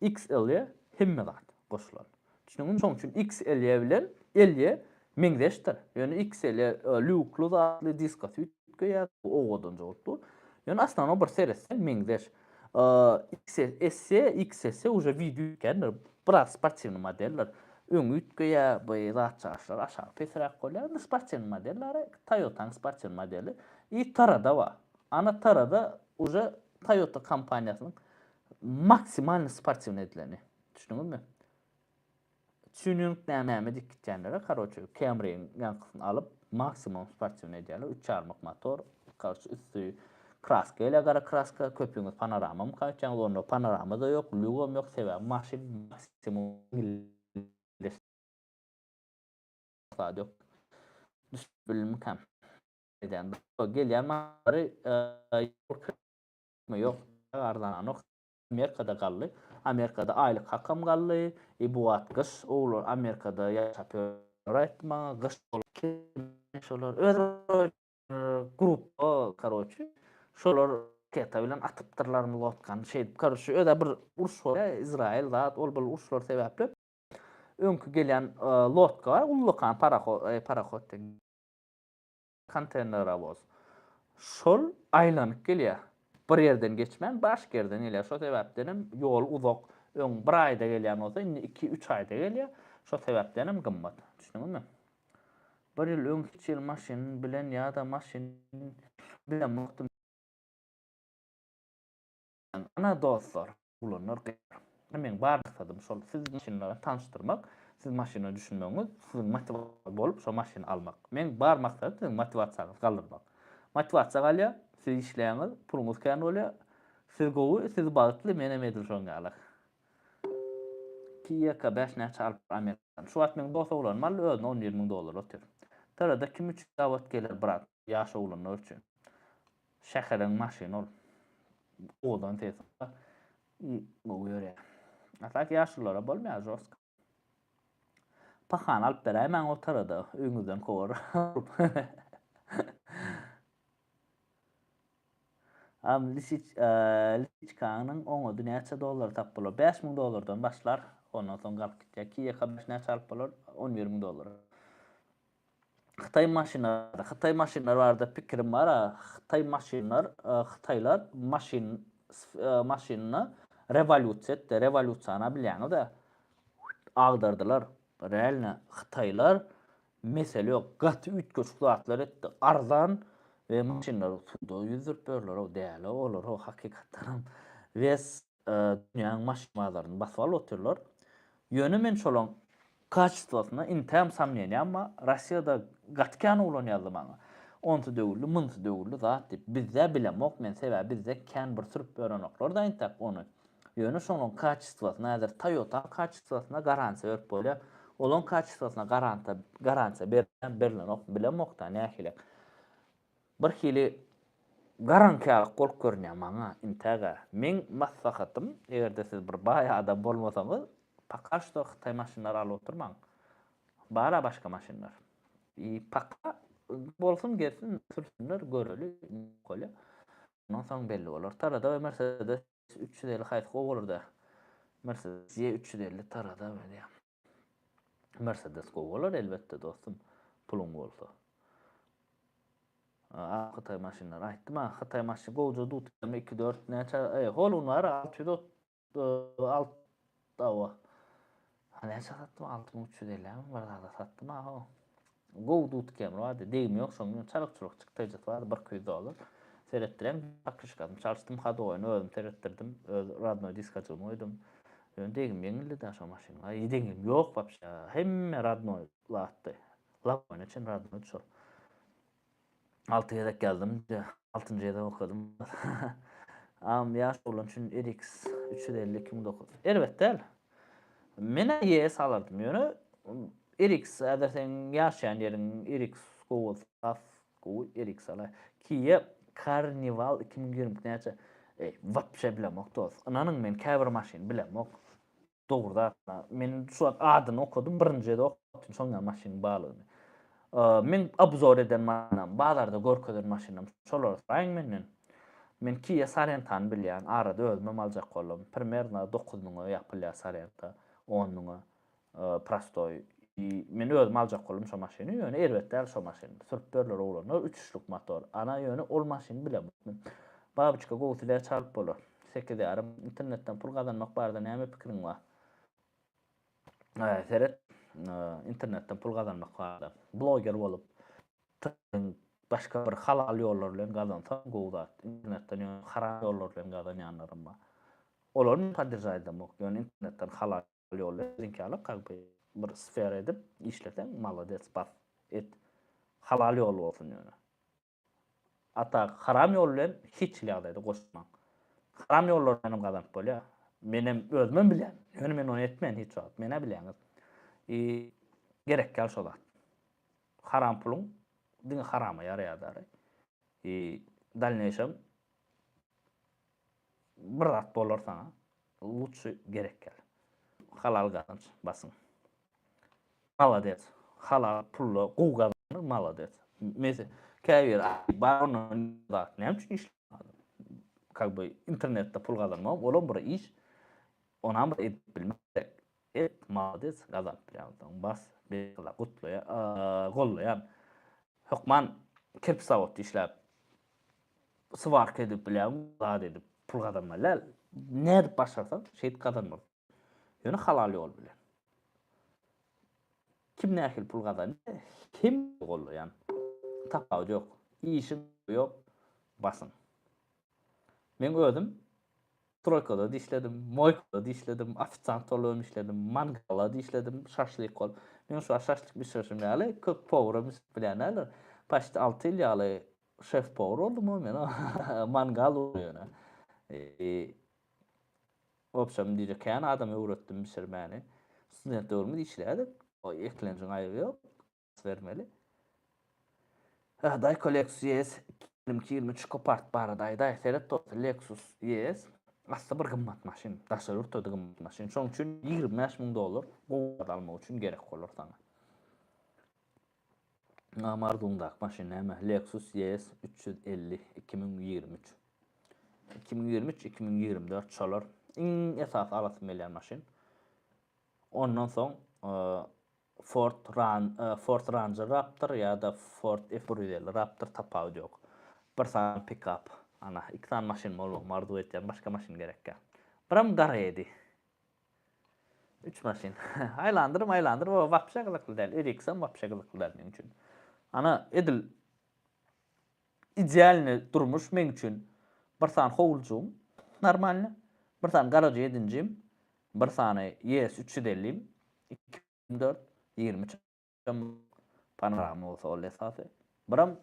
XL hemme zat goşulan. Düşünüňiz, şoň üçin XL bilen Elia meňdeşdir. Ýöne XL luklu zatly diskasy ütköýär, owadan jogotdy. Ýöne aslan o bir seresen meňdeş. XS уже video kendir. Biraz sportywny modeller öňe ütköýär, bu zat çaşlar aşağı pesrak bolýar. Sportywny modeller, Toyota'nın sportywny modeli. Tarada var. Ana tarada уже Toyota kompaniyasının maksimal sportivne edileni. Düşündüňizmi? Tuning näme dikitjenlere karoçy Camry'ň ýankysyny alyp maksimum sportivne edýärler. 3 armak motor, karşı üstü kraska ile gara kraska, köpüňiz panoramam kaçan, onda panorama da ýok, lugom ýok, sebäbi maşyn maksimum ýok. Düşbülmi kam eden. Gelýän mary ýok, gardanok Amerikada galdy. Amerikada aýlyk hakam galdy. Bu atgys oğlar Amerikada ýaşap öýretme, gys şolar öz gruppa karoçy. Şolar keta bilen atypdyrlarmy lotkan şey karoçy öde bir uruş bar. İsrail zat ol bul uruşlar sebäpli öňkü gelýän lotka bar. Ullukan paraxot konteyner boz. Şol aýlanyp gelýär. Bir yerden geçmän başga yerden ele şo sebäpdenim ýol uzak. Öň bir aýda gelýän bolsa, indi 2-3 aýda gelýär. Şo sebäpdenim gymmat. Düşündiňizmi? Bir ýyl öňki ýyl maşyn bilen ýa-da maşyn bilen mukdum. Ana dostlar, ulanlar. Men bar maksadım şol siz maşynlara tanıştyrmak, siz maşyna düşünmeňiz, siz motiwasiýa bolup şo maşyny almak. Men bar maksadım motiwasiýaňyzy galdyrmak. Motiwasiýa galýar, siz işleýäňiz, puluňyz kän bolýar. Siz gowy, siz bagtly, menem edil şoňa. Kia K5 näçe alyp Amerikadan. Şu wagt men dost oglanmaly özüne $10.000 otyr. Tarada kim üç dawat gelir brat, ýaş oglanlar üçin. Şäheriň maşyny ol. Odan tez. Bu ýöre. Atak ýaşlylara bolmaýar josk. Pahan alyp beräýär, men o tarada öňüzden kowar. Lichkanyň oňa näçe dollar tap bolar? $5.000 başlar. Ondan soň galyp gitýär. Kia K5 näçe alyp bolar? $11.000. Xitay maşynlary barada pikirim bar. Xitay maşynlar, Xitaylar maşynyny revolýusiýa etdi. Revolýusiýany bilýäňiz-de agdardylar. Realne Xitaylar mesele ýok, gaty ütköç zatlar etdi. Arzan we maşynlar suda ýüzüp berler, o däl olar, o hakykatdan. Wes dünýäniň maşyn bazarynda basyp alyp oturlar. Ýöne men şolaň kaçystyna intäm samnýany, amma Russiýada gatkan ulan ýazdy maňa. Onty döwürli, munty döwürli zat diýip bizde bilemok, men sebäbi bizde kän bir sürüp örenoklar da intäp onu. Ýöne şolaň kaçystyna näder Toyota kaçystyna garansiýa berip bolýar. Olan kaçystyna garansiýa berilen bilemok da nähile. Bir hili garantiýalyk bolup görnýär maňa intäge. Men maslahatym, egerde siz bir baýa adam bolmasaňyz, paqa şo Xitay maşynlary alyp oturmaň. Bara başga maşynlar. Paqa bolsun gelsin sürsünler göreli kolya. Ondan soň belli bolar. Tarada Mercedes 350 haýt bolurda. Mercedes 350 tarada böyle. Mercedes bolar elbette dostum. Pulun bolsa. Xitay maşynlary aýtdym, Xitay maşyny gowy dut 2-4 näçe holunlar 600 dawa. Näçe satdym? 6350 var da satdym ha. Gowy dut kem var, deýim ýok, şoň çalykçylyk çykdyjy var, $100. Seretdirem, akryşkadym, çalyşdym, hada oýuny özüm seretdirdim, öz radno diskatym oýdum. Deýim meňildi da şo maşyna. Deýim ýok wapşa, hemme radno latdy. Lapony üçin radno şol. 6 ýerde geldim, 6-njy ýerde okudum. Ýaş bolan üçin RX 350 2009. Elbetde. Mene ýes alardym ýöne. RX äder sen ýaşaýan ýeriň RX gowy RX ala. Kia Carnival 2020 näçe wapşa bilemok dost. Ananyň men käbir maşyn bilemok. Dogruda men şu adyny okudum, birinji ýerde okudum, şoňa maşyn balygyny. Men abzor eden maşynam, bazarda görkeden maşynam. Şolar saýň menden. Men Kia Sorento bilýän, arada özüm aljak boldum. Primerna 9.000 ýapylýar Sorento, 10.000 Prostoy. Men özüm aljak boldum şo maşyny. Ýöne elbetde şo maşyny. Sürpderler oglanlar, 3 üçlük motor. Ana ýöne ol maşyny bilemok. Babyçka gowtylär çalyp bolar. 8 ýarym internetden pul gazanmak barada näme pikiriň bar? Seret internetden pul gazanmak barada. Bloger bolup başka bir halal ýollar bilen gazansa gowdat. İnternetden ýöne haram ýollar bilen gazanýanlarym bar. Olar mukaddesaydamak, ýöne internetden halal ýollar linkä alyp kalby bir sfera edip işleten malades bas et. Halal ýol bolsun ýöne. Ata haram ýol bilen hiç ýagdaýda goşma. Haram ýollar benim gazanp bolýar. Menem özümem bilen. Ýöne men onu etmän hiç wagt. Mene bileňiz. Gerek gel şolar. Haram pulun diňe harama ýaraýar. Dalneşem bir rat bolar sana. Lutşy gerek gel. Halal gazanç basın. Malades. Halal pulla gow gazanır malades. Mesela käbir baronyň da näme üçin işlemedi? Как бы internetde pul gazanmak olan bir iş. Ona bir edip bilmek. Et malades gazanp bilýärdiň. Bas beýle gutlaýa, gollaýan. Hukman kirp savut işläp sıvark edip bilýär, zat edip pul gazanmalar. Näde başarsan şeýit gazanmaly. Ýöne halal ýol bilen. Kim nähil pul gazanýar? Kim gollaýan? Tapaw ýok, işim ýok, basın. Men özüm Troykada da işledim, Moykada da işledim, ofitsiant bolum işledim, mangalda da işledim, şaşlyk bol. Men şu şaşlyk bişirişim ýaly, köp powra bilenler. Paşt 6 ýyl ýaly şef powra oldum men. Mangal ýöne. Opşam diýjekän adam öwretdim bişirmäni. Student döwrümde işlädik. O eklenjin aýygy ýok, vermeli. Day Lexus ES 2023 Copart barada seret Lexus ES aslında bir gymmat maşyn. Daşary urtady gymmat maşyn. Şoň üçin $25,000 gowy almak üçin gerek bolar sana. Namardundak maşyn näme? Lexus ES 350 2023. 2023-2024 çalar. Iň esas alasy bilen maşyn. Ondan soň Ford Ranger Raptor ýa-da Ford F150 Raptor tapaw ýok. Bir san pick-up. Ana, iki tane maşyn bolmaly, mardu etýän başga maşyn gerekkä. Biram gara edi. 3 maşyn. Aylandyrym, o wapşa gylykly däl. Eriksem wapşa gylykly däl men üçin. Ana edil idealny durmuş men üçin. Bir san howljum, normalny. Bir san garajy edinjim. Bir sany ES 350'im. 2004 23 panorama bolsa ol esasy. Biram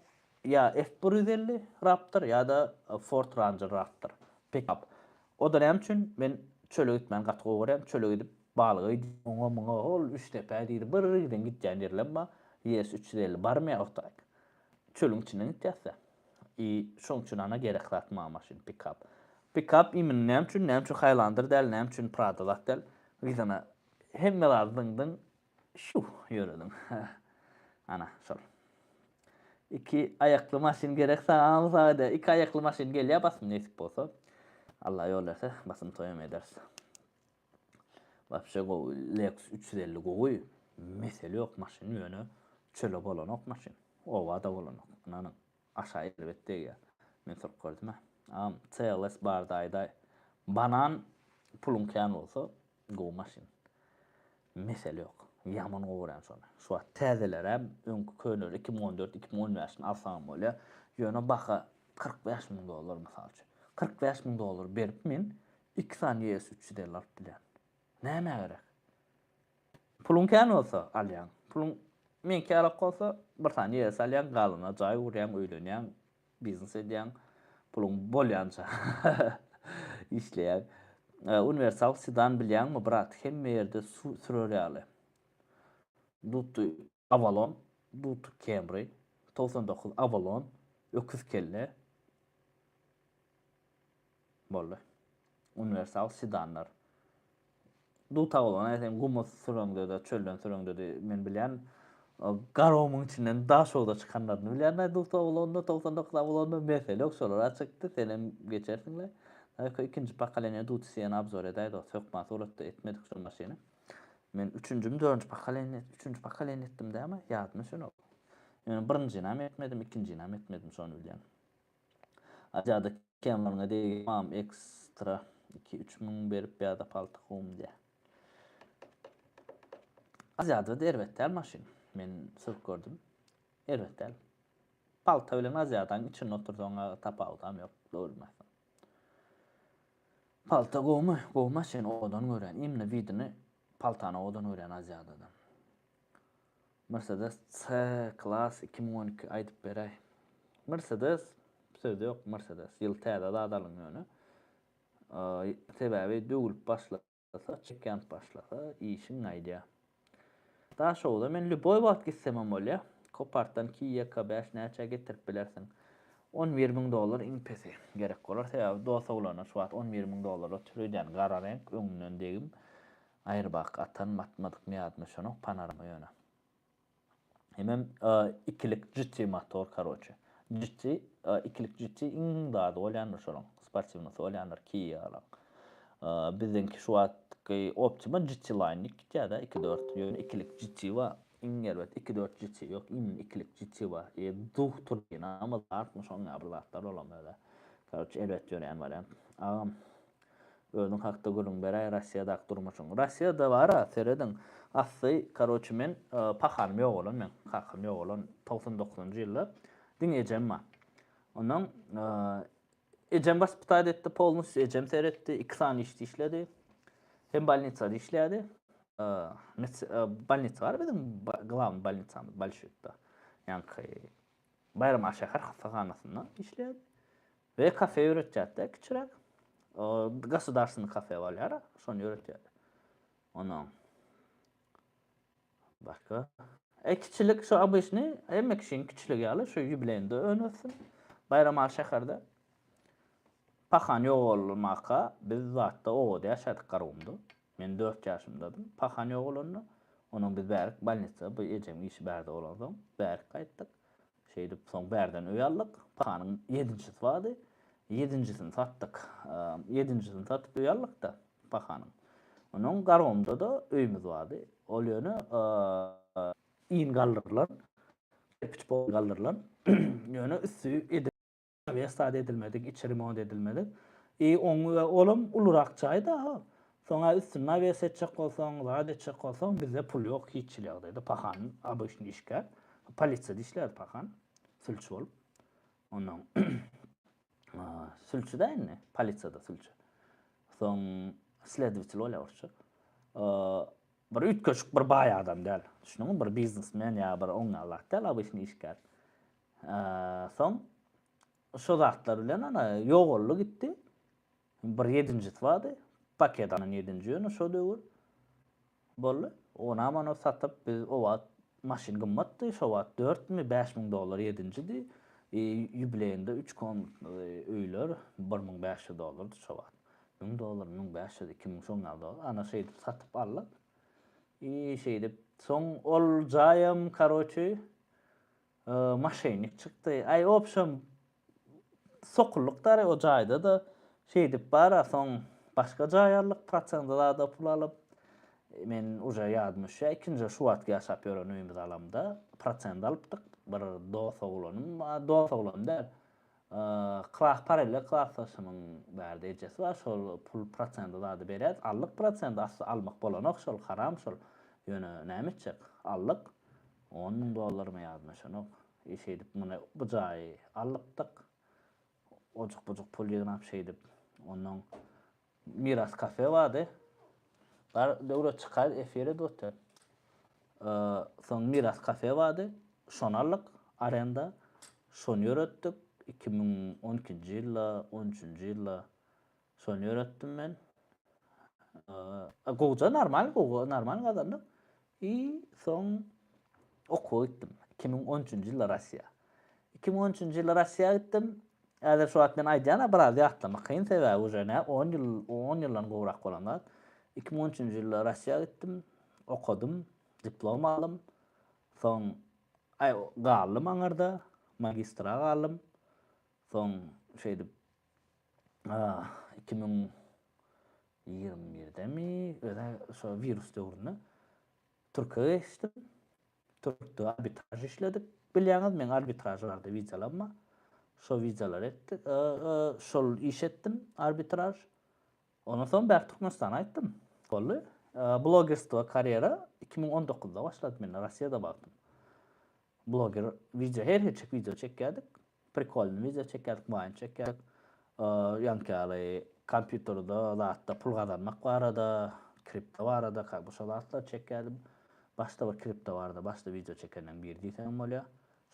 ya F150 Raptor ya da Ford Ranger Raptor pick-up. O dönem üçin men çöle gitmän gatga görem, çöle gidip balygy oňa ol 3 tepe diýdi. Bir ýerden gitjän ýerlemma ES 350 barmy ýokda. Çölüň içinden gitýärse. Şoň üçin ana gerek zatma maşyn pick-up. Pick-up imin näme üçin Highlander däl, näme üçin Prado däl. Bizana hemme lazımdyň şu ýöredim. Ana şol. İki ayaklı maşyn gerek sana sade. İki ayaklı maşyn gelýär basym nesip bolsa. Allah ýol berse basym toýam ederiz. Wapşa Lexus 350 gowy mesele ýok maşyn ýöne çöle bolanok maşyn. Owada bolanok. Ananyň aşağı elbetde ýa. Men sorup gördüm ha. CLS bardaýda banan pulun kän bolsa gowy maşyn. Mesele ýok. Yaman gowran şonu. Şu täzelerem öňkü köner 2014-2015 alsam bolýar. Ýöne baka $45,000 mysal üçin. $45,000 berip men 2 saniýe $300 alyp bilen. Näme gerek? Pulun kän bolsa alýan. Pulun men kärek bolsa bir saniýe alýan, galyna jaý urýan, öýlenýän, biznes edýän. Pulun bolýança işleýär. Universal sedan bilýänmi brat? Hemme ýerde sürýärli. Dutu Avalon, Dutu Camry, 99 Avalon, öküz kelle. Bolly. Universal sedanlar. Dutu Avalon aýdym gumus sürüňde de, çölden sürüňde de men bilýän garowmyň içinden daş olda çykanlarny bilýän. Dutu Avalonda 99 Avalonda mesele ýok, şolar açykdy, senem geçersiňler. İkinci pakalene Dutu Siyan abzor edaydı, sökma suratda etmedik şu maşyny. Men 3-nji, 4-nji pakalen etdim de ama ýadyma şonu. Yani 1-nji nam etmedim, 2-nji nam etmedim şonu bilýän. Ajada Camryňa degem ekstra 2-3 müň berip ýa-da paltygym diýe. Ajada da erbetdäl maşyn. Men söp gördüm. Erbetdäl. palta bilen azyadan içine oturduğuna tapawdam yok, ölmezsin. Palta gowma sen odan gören. Imne widini paltana odan gören azyadadan. Mercedes C-Class 2012 aydıp beray. Mercedes, sözde yok Mercedes. Yıl täze da adalın ýöne. Sebäbi döwülüp başlasa, çekýän başlasa, işin naýdýa. Daha şoğda men Lüboy wagt gitsem bolýa. Kopartdan Kia K5 näçe getirip bilersiň. $11.000 impesi gerek bolar. Sebäbi dosa ulana şu wagt $11.000 türüden gara renk öňünden degim. Aýrbak atan matematik miýadmy şonu panorama ýöne. Hemem ikilik GT motor karoçy. GT ikilik GT iň dady bolýandyr şonuň. Sportivnysy bolýandyr Kia'lar. Bizdeki şu wagtky Optima GT line ýa-da 2.4 ýöne ikilik GT wa iň elbet 2.4 GT ýok, iň ikilik GT wa. Duh turbina ama artmış oň ýabrlatlar bolamada. Karoçy elbet ýören barýan. Özüň hakda gülüň beräýär Russiýada durmuşyň. Russiýada bara seredin asy karoçy men pahanym ýok bolan men hakym ýok bolan 99-njy ýylda diň ejem. Ondan ejem hospital etdi, polnus ejem seretdi, 2 sany işledi. Hem balnitsada işlädi. Balnitsa var bizim glavny balnitsamyz Bolşewikda. Ýani Bayram şäher hastahanasynda işlädi. Ve kafe öğretjätdi kiçirek. Государственный kafe bolýar, şonu öğretýär. Ondan başka kiçilik şu abyşny hemme kişiň kiçiligi ýaly şu ýübileyinde önösün. Bayram şäherde pahan ýok bolmaka biz zatda owada ýaşadyk garawymda. Men 4 ýaşymdadym. Pahan ýok bolanda onuň biz bärik balnitsa bu ejem işi bärde bolandyk. Bärik gaýtdyk. Şeýdip soň bärden öý aldyk. Pahanyň 7-nji bady. 7-ncisini sattık. 7-ncisini satıp öý aldyk da pahanyň. Onuň garawymda da öýümüz bardy. Ol ýöne iň galdyrlar, kerpiç bol galdyrlar. Ýöne üstü edilmedi, sade edilmedik, içi remont edilmedik. Oňa olum ulurak çaýda. Soňa üstüne nawiýas etjek bolsaň, zat etjek bolsaň bizde pul ýok, hiççil ýagdaýda pahan abyşny işgär. Polisiýada işler pahan, sülçü bolup. Ondan sülçü da indi, polisiýada sülçü. Soň следователь bolýar. Bir ütköşük bir baý adam däl. Şunuň bir biznesmen ýa bir oňalak däl abyşny işgär. Soň şo zatlar bilen ana ýogurly gitdi. Bir 7-nji bady. Paketanyň 7-nji ýöne şo döwür. Boldy. Ona mano satyp biz o wagt maşyn gymmatdy. Şo wagt $4.000-5.000 7-njidi. Ýübileyinde 3 kon öýler $1.500 şo wagt. $1.000, $1.500, $2.000 ana şeýdi satyp aldyk. Şeýdip soň ol jaýam karoçy maşynik çykdy. Ay opşam sokulluklar o jaýda da şeýdip bara soň başga jaýarlyk prosentlarda pul alyp men uja ýadmyş. Ikinji şu wagt ýaşap ýören öýümüz alamda prosent alypdyk. Bir dosa oğlanım der. Kılak paralel kılak taşımın bärde ejesi var. Şol pul prosenti da berýär. Allyk prosent asy almak bolanok şol haram şol. Ýöne näme etjek? Allyk $10.000 my ýazmaş onok. Şeýdip muny bu jaý allypdyk. Ojuk pul ýygnap şeýdip ondan Miras kafe bardy. Bar döwlet çykar efire dotdy. Soň Miras kafe bardy. Şonu allyk arenda. Şonu ýöretdik. 2012-nji ýylda, 13-nji ýylda şonu ýöretdim men. Goňja normal gazandyk. Soň okuw gitdim. 2013-nji ýylda Russiýa. 2013-nji ýylda Russiýa gitdim. Häzir şu wagt men aýdýan biraz ýatlamak kyn sebäbi uje 10 ýyldan gowrak bolanda. 2013-nji ýylda Russiýa gitdim, okudum, diplom aldym. Soň galdym aňarda, magistra galdym. Soň şeýdip 2021-de mi şo virus döwründe Türkiýe geçdim. Türkde arbitraj işledik. Bilýäňiz men arbitrajlarda wizalanma. Şo wizalar etdik. Şol iş etdim arbitraj. Ondan soň bäk Türkmenistana aýtdym. Boldy. Blogerство kariyera 2019-da başlady men Russiýada bardym. Blogger video her hiç video çekerdik. Prikolny video çekerdik, muayene çekerdik. Yankaly kompýuterde zatda pul gazanmak barada, kripto barada, bu şolatlar çekerdim. Başta bir kripto barada, başta video çekenden bir diýsem bolýar.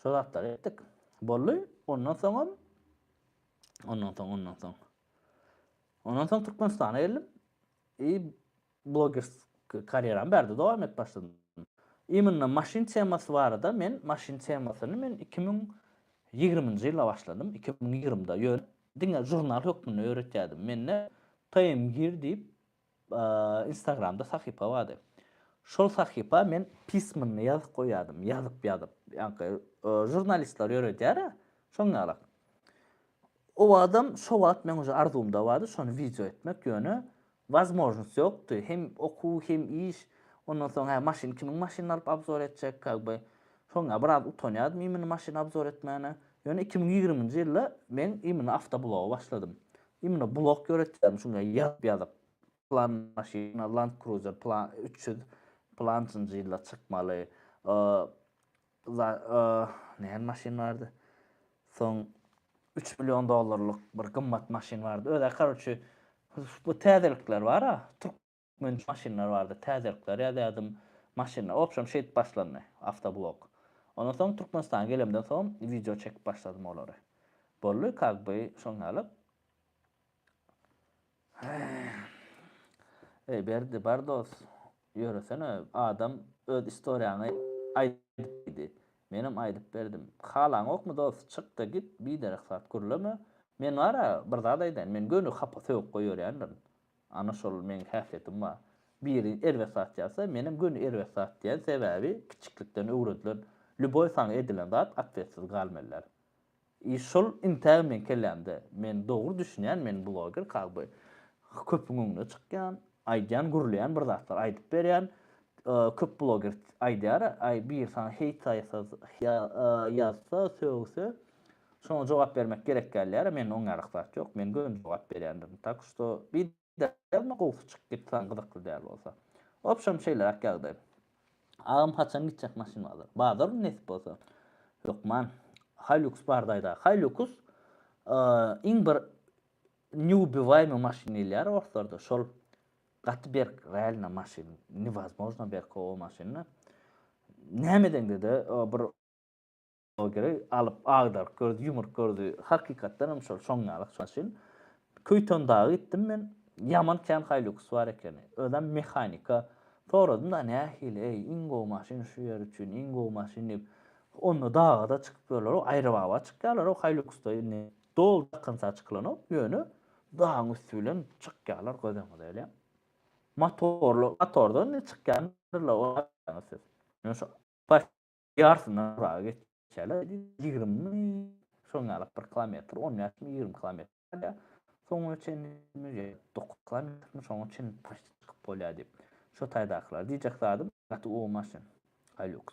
Şolatlar etdik. Bolly, ondan soň ondan soň Türkmenistana geldim. Blogger karyeram berdi, dowam et başladım. Imенно maşin teması barada men maşin temasyny men 2020-nji ýylda başladym. 2020-da ýön diňe jurnal hökmüni öwretýärdim. Menne Time Gear diýip Instagramda sahypa bardy. Şol sahypa men pismyny ýazyp goýardym, ýazyp. Ýani jurnalistler öwretýär, şoňa. O adam şo wagt men уже arzumda bardy, şonu video etmek ýöne возможность ýokdy. Hem oku hem iş. Ondan soň maşin kimin maşinini alyp obzor etjek kaby. Şoňa biraz utanýardym imini maşin obzor etmäne. Ýöne 2020-nji ýylda men imini avtoblog başladym. Imini blog öwretýärdim şoňa ýazyp. Plan maşina, Land Cruiser plan 300 plansynjy ýylda çykmaly. Näme maşin bardy? Soň $3 milyon bir gymmat maşin bardy. Öyle karşy bu täzelikler bar ha. Türkmen maşinler bardy. Täzelikler ýazýardym. Maşinler opşam şeýit başlandy. Avtoblog. Ondan soň Türkmenistana gelemden soň video çekip başladym olary. Bolly kaby şoňalyp. Berdi bardos. Ýöresene adam öz istoriýany aýdypdy. Menem aýdyp berdim. Halaň okmy dost çykdy git bir derek saat gürleme. Men ara bir zat aýdan. Men gönü hapa söwüp goýarýarlar. Ana şol men häsiýetim bar. Biri erwe saat ýasa menem gönü erwe saat diýen sebäbi kiçiklikden öwrediler. Lüboy saň edilen zat atbetsiz galmalylar. Şol internet kelemde men dogry düşünýän men blogger kaby köpüňiňe çykýan, aýdýan gürleýän bir zatlar aýdyp berýän. Köp blogger aýdýar, bir saň heyt ýazsa, söwse, şoňa jogap bermek gerek gelýär. Men oňa ryksat ýok, men gön jogap berýändim. Tak şo bir de gowy çykyp gitsen gyzykly däl bolsa. Opşam şeýler akýagdy. Ağam haçan gitjek maşin alır. Bazar nesip bolsa. Ýok man. Hilux bardaýda. Hilux iň bir неубиваемый машинелер ortarda. Şol Gatberg realna maşin. Невозможно berk o maşinni. Nämeden de bir blogger alyp agdar gördü, ýumurk gördü. Hakykatdan hem şol şoňalyk maşin. Köýtöndagy gitdim men. Yaman kän Hilux bar eken. Ödem mehanika. Soradym da nähile, ingo maşin şu ýer üçin, ingo maşin onu dağda çykyp bolýar, aýrybaga çykýarlar, o Hilux'da dol dakynsa çykylanyp, ýöne dağın üstünden çykýarlar gözüňizde öyle. Motordan çykýarlar o anasy. Ýöne şu baş ýarsyna raga geçýärler, 20 şoňalyk 1 kilometr, 10 ýaşmy 20 kilometr. Soňra çenmi 9 kilometr şoňa çen paşty çykyp bolýar diýip. Şo taýdaklar diýjek zadym, gaty o maşin Hilux.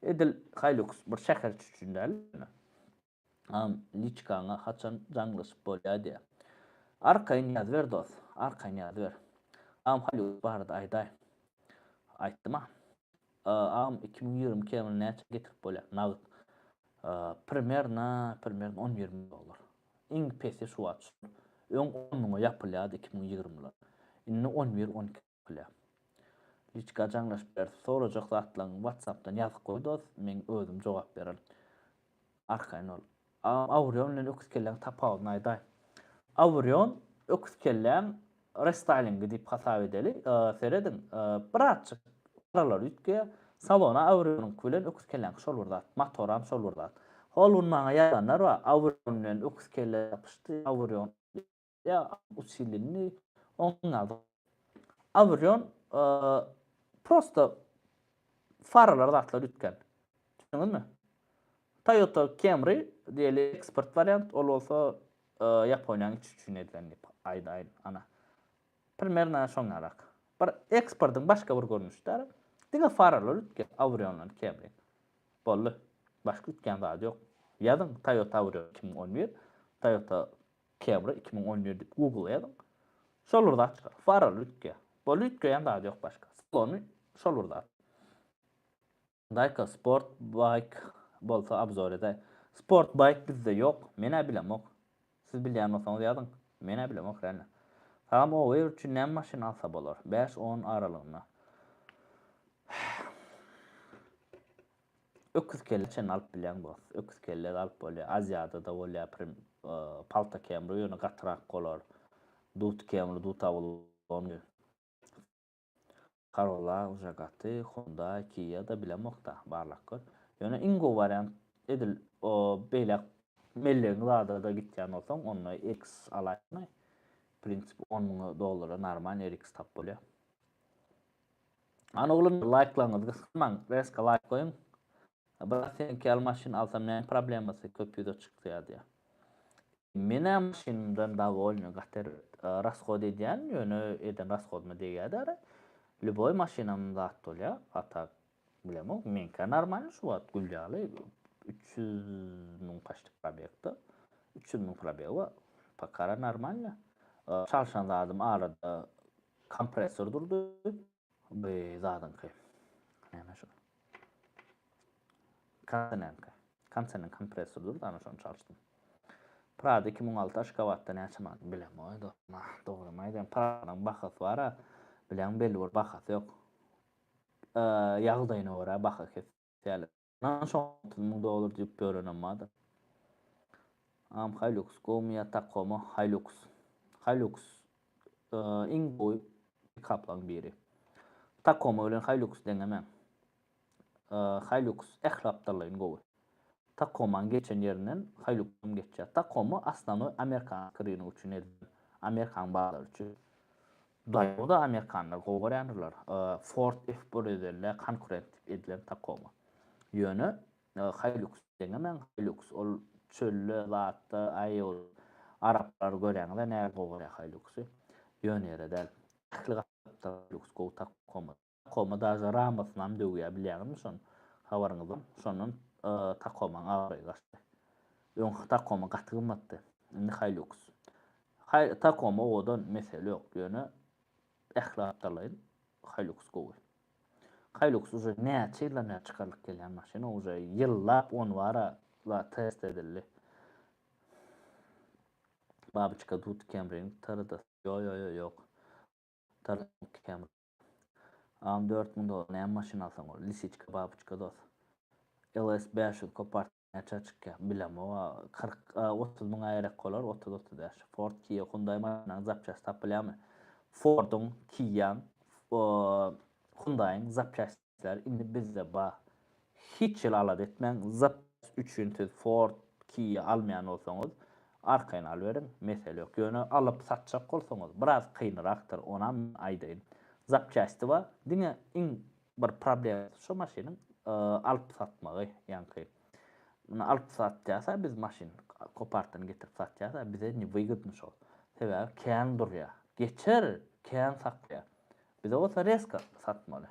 Edil Hilux bir şäher üçin liçkaňa haçan jaňlyşyp bolýar diýär. Arkaýyn ýaz ber dost, arkaýyn ýaz ber. Hilux barda aýday. Aýtdym ha. 2020 kemil näçe getirip bolýar. Nawet примерно $10-20. Iň pesi şu wagt. Öň 10 ýapylýar 2020'lar. Inni 11-12 bolýar. Liçka jaňlaşyp berdi. Sorajak zatlaryň WhatsApp'dan ýazyp goýdy, men özüm jogap berem. Arkaýyn ol. Awrion bilen öküz kellen tapagyny aýday. Awrion öküz kellen restyling diýip hasap edeli. Seredin birazçyk paralar ýitke salona Awrionyň bilen öküz kellen şol burda. Motoram şol burda. Holunmaňa ýalanlar bar. Awrion bilen öküz kellen yapyşdy. Awrion ýa usilini oňa. Awrion prosta faralar zatlar ýitken. Düşündinmi? Toyota Camry diýeli expert variant, ol bolsa Ýaponiýanyň üçin edilen diýip aýdaýyn ana. Primärna şoňarak. Bir expertiň başga bir görnüşler. Diňe faralar ýitken Awrionlar Camry. Bolly. Başga ýitken zat ýok. Ýazyň Toyota Awrion 2011, Toyota Camry 2011 diýip Google ýazyň. Şolurda çykar. Faralar ýitken. Bolly ýitken zat ýok başga. Onu şolurda. Daika Sport Bike Bolsa abzorda. Sport bike bizde yok. Mene bilem ok. Siz bilýän bolsaňyz ýazyň. Mene bilem ok räne. Tamam o üçin näme maşyna alsa bolar? 5-10 aralygyna. Öküz kelleçen alıp bilýän bol. Öküz kelle alıp bolýar. Aziýada da bolýar. Palta kemri ýöne gatrak bolar. Dut kemri, dut awul. Corolla, Ujagaty, Honda, Kia da bilemokda barlak gör. Ýöne ingo variant edil o beýle melleň zada da gitýän bolsaň, onu X alaýmy. Prinsip $10,000 normal X tap bolýar. Ana oglun like'laňyz gysmaň, reska like goýun. Biraz senki almaşyn alsam näme problemasy köpüýde çykdy ýa. Mene maşynymdan da bolýar gater raskhod edýän, ýöne eden rashodmy diýýär. Любой машинамda at bolýar, atak bilemok. Menkä normal şu wagt gülýäli 300.000 paştyk probegda. 300.000 probegi bar. Pakara normal. Çalşan zadım arada kompresor durdy. Be zadynky. Näme şu? Kansenin kompresor durdy, ana şonu çalşdym. Prada 2006 aşgabatda näçe bilemoy da. Dogry maýdan Pradanyň bahasy bar. Bilen belli bir bahasy ýok. Ýagdaýyna görä baha kesýärler. Nan $30,000 diýip berenemmädi. Am Hilux, Konya, Tacoma, Hilux. Hilux iň boý pick-up'laryň biri. Tacoma bilen Hilux deňemen. Hilux ählapdalyň gowy. Tacoma'nın geçen ýerinden Hilux'um geçýär. Tacoma aslany Amerikan kryny üçin edilen, Amerikan baglar üçin. Daýo da Amerikanlar gowurýanlar. Ford F1 edilen konkurent edilen Tacoma. Ýöne Hilux deňemen Hilux ol çölle zatda aýol araplar görýäňler näme gowurýar Hiluxy. Ýöne del. Hilux gow Tacoma. Tacoma da ramasyna döwýär bilýärmi şonu? Habaryňyzda şonun Tacoma'nın agary gaçdy. Ýöne Tacoma gaty gymmatdy. Indi Hilux. Tacoma odan mesele ýok. Ýöne ählapdalyň Hilux gowy. Hilux uje näçe ýyllar çykarlyk gelýän maşyna, uje ýyllap on wara test edildi. Babyçka Dut Camry'nin tarada. Ýok. Tarada Camry. Am $4,000 näme maşyna alsaň bol. Lisiçka babyçka dos. LS500 kopart näçe çykýar bilem o 40-30 000 aýrak bolar, 30-35. Ford, Kia, Hyundai maşynaň zapçasy tapylýarmy? Ford'un, Kia'ň, Hyundai'ň zapçaslar indi bizde bar. Hiç ýyl alad etmäň. Zap üçin Ford, Kia almaýan bolsaňyz arkaýyn alberin, mesele ýok. Ýöne alyp satjak bolsaňyz biraz kynýrakdyr, onam aýdaýyn. Zapçasy bar. Diňe iň bir problem şu maşynyň alyp satmagy, ýani bunu alyp satjasa biz maşyn kopartdan getirip satjasa bize ni wygodny şol. Sebäbi kän durýar. Geçer, kän saklýar. Bize olsa reska satmaly.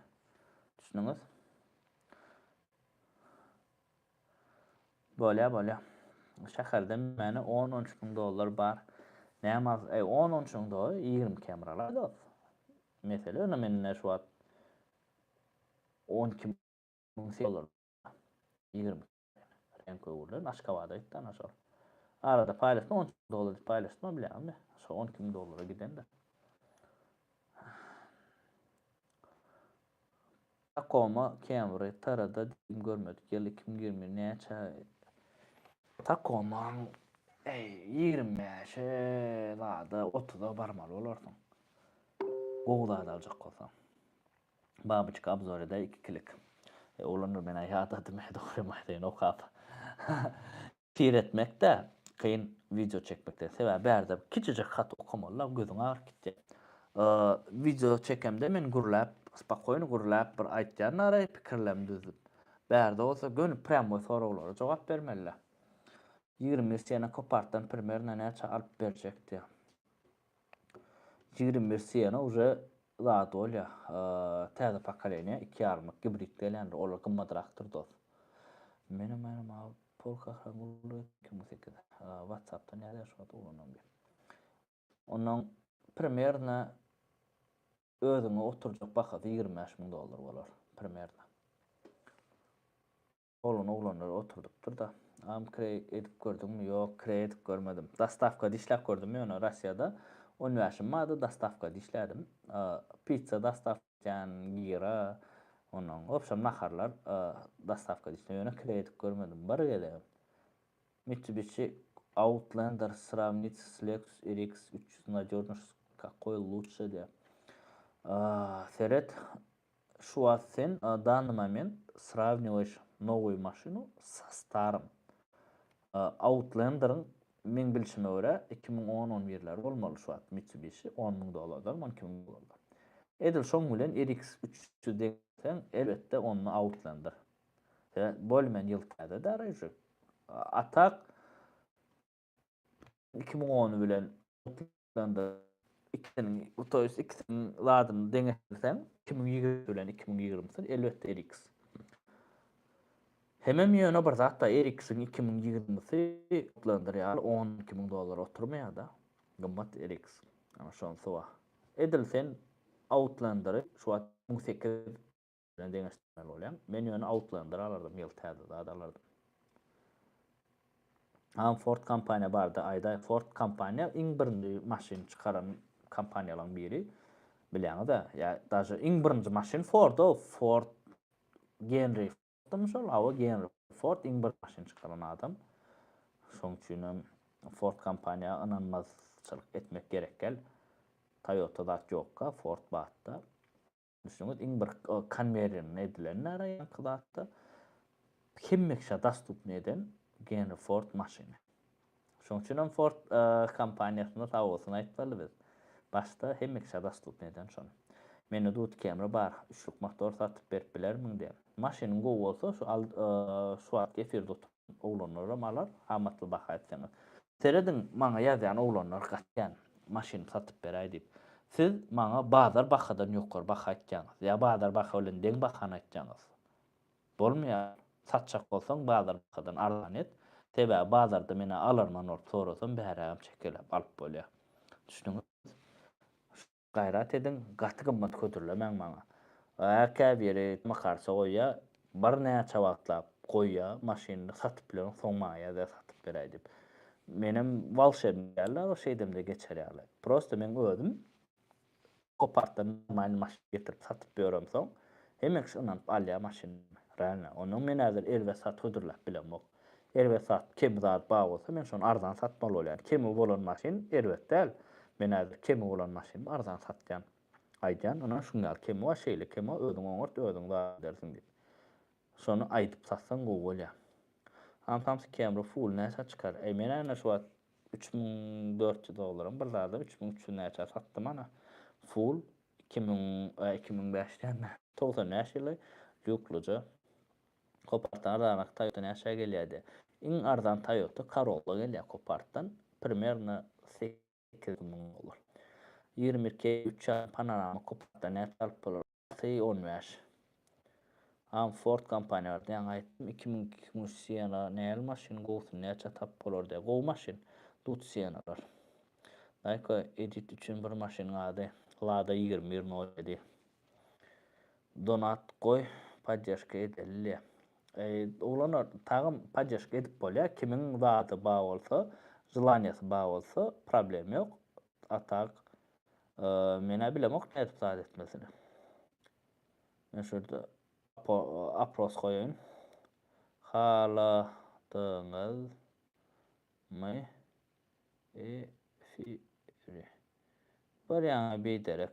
Düşünüňiz? Bolýar. Şäherde meni $10-13,000 bar. Näme az? $10-13,000 20 kameralar da. Mesele öňe menne şu wagt $12,000 20 renk goýurlar, Aşgabatda etdi ana şol. Arada paýlaşma $10,000 paýlaşma bilýärmi? Şo $12,000 giden de. Tacoma, Camry, tarada diýim görmedik. Ýyl 2020 näçe Tacoma 25 zada 30'a barmaly bolarsyň. Gowda aljak bolsa. Babyçka abzorda 2 klik. Olanlar meni ýa-da demedi oýamaýdyn okap. Tir etmekde, kyn video çekmekde sebäbi bärde kiçijek hat okamalar gözüň agyr gitdi. Video çekemde men gurlap, spakoýny gurlap bir aýtýan ara pikirlem düzüp. Bärde bolsa gönüp pramo soraglara jogap bermeliler. 20 sene kopartdan primerna näçe alyp berjekdi. 20 sene uje zat bolýar. Täze pokoleniýa 2 armak hibrid gelýär, olar gymmadrakdyr dos. Menem polka hangully 2008. WhatsApp'tan ýazýar şu olanam. Onuň primerna özüňe oturjak bahasy $25,000 bolar primerna. Oğlanlar oturduktur da. Am kire edip gördüm mü? Yok, kire edip görmedim. Dastavka dişlep gördüm ya onu Rusya'da. Onun yaşım dastavka dişledim. Pizza dastavkan gira. Onun opşam naharlar dastavka dişledim. Kire edip görmedim. Barı gele. Mitsubishi Outlander сравнить Lexus RX 300 надежность какой лучше diye. Серед şu sen данный момент сравниваешь новую машину со старым. Outlander'ın men bilişime göre 2010-11'ler bolmaly şu an Mitsubishi 10.000 dolarlar, 12.000 dolarlar. Edil şoň bilen RX 300 degsen elbette onu Outlander. Bolmen ýyllarda da araýjy. Atak 2010 bilen Outlander ikisinin otobüs ikisinin ladyny deňeşdirsen 2020 bilen 2020 elbette RX. Hemem ýöne bir zat da RX'in 2020'si Outlander ýaly 12.000 dolar oturmaýar da. Gymmat RX. Ama şonsu wa. Edil sen Outlander'y şu an 18 bilen deňeşdirmeli bolýan. Men ýöne Outlander alardım ýyltyda da alardım. Ford kampanya barda ayda Ford kampanya iň birinji maşyn çykaran kampaniýalaryň biri. Bilýäňiz da, ýa daşy iň birinji maşyn Ford Henry Henry Ford iň bir maşyn çykaran adam. Şoň üçin Ford kampanya ynanmazçylyk etmek gerekkel. Toyota da ýokka, Ford batda. Düşünüňiz iň bir konveýerini edilen näraýan kıdatda hemmekşe dastupny eden Henry Ford maşyny. Şoň üçin Ford kampaniýasyna sag bolsun aýtmaly biz. Başda hemmekşe dastupny eden şonu. Meni dut kemre bar, üçlük motor satyp berip bilermiň diýip. Maşynyň gowy bolsa şu wagt efirde oglanlara malar hamatly baha etseňiz. Seredin maňa ýazýan oglanlar gatýan maşyny satyp beräý diýip. Siz maňa bazar bahadan ýokary baha etýäňiz. Ýa bazar baha bilen deň bahany etýäňiz. Bolmaýar. Satjak bolsaň bazar bahadan arzan et. Tebe bazarda meni alarman olup sorasam bäräm çekelip alyp bolýar. Düşünüňiz. Gayrat edin, gaty gymmat kötürlemäň maňa. Äkä biri makarsa goýa, bir näçe wagtlap goýa, maşyny satyp bilen soňmaýa da satyp beräý diýip. Menim walşeýler o şeýdemde geçer ýaly. Prosta men özüm kopartdan maýny maşyn getirip satyp berýärem soň, hemek şondan alýa maşyny. Realna, onuň men häzir elbe sat hödürläp bilenmok. Elbe sat kim zat ba bolsa men şonu arzan satmaly bolýar. Kemi bolan maşyn elbet däl. Men häzir kemi bolan maşyny arzan satýan. Aýdýan, ona şuňal kemi wa şeýle kemi özüň oňurt özüň zat dersiň diýip. Şonu aýdyp satsaň gowy bolýar. Hamsy kemi full näçe çykar? Men ana şu wagt 3400 dolaryň bir zada 3300 näçe satdym ana. Full 2005-den 90 näçeli ýokluja. Kopartdan ranak Toyota näçe gelýärdi. Iň arzan Toyota Corolla gelýär Kopartdan. Primärna 8.000 dolar. 22 Panorama Kopartdan näçe alyp bolar? 15. Ford kampaniýa bar diýen aýtdym 2000 Sienna näl maşyn gowsy näçe tap bolar diýip. Gow maşyn Dut Siennalar. Daýka edit üçin bir maşyn gady. Lada 2007. Donat goý, podдержка edildi. Oglanlar tagym podдержка edip bolýar. Kimiň zady ba bolsa, желаниýasy ba bolsa problem ýok. Atak mene bilemok nädip zat etmesini. Men şurada apros koyayım. Haladyňyz my efiri. Bir ýa beýderek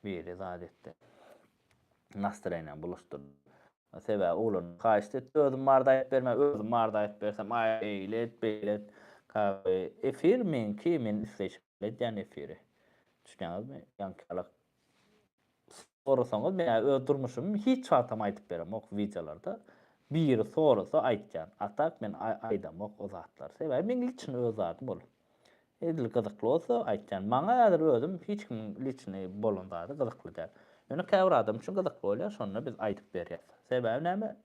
biri zat etdi. Nastraýan buluşturdy. Sebäbi oğlan haýsy özüm marda aýyp berme, özüm marda aýyp bersem aýlet beýlet. Efir menki men isleýän efiri. Düşünýäňizmi? Ýankalyk sorasaňyz men öz durmuşymy hiç wagtam aýdyp berem ok videolarda. Biri sorasa aýtjan. Atak men aýdamok o zatlar. Sebäbi men liçni öz zatym bol. Edil gyzykly bolsa aýtjan. Maňa häzir özüm hiç kim liçni bolan zady gyzykly däl. Ýöne käbir adam üçin gyzykly bolýar, şonu biz aýdyp berýäs. Sebäbi näme?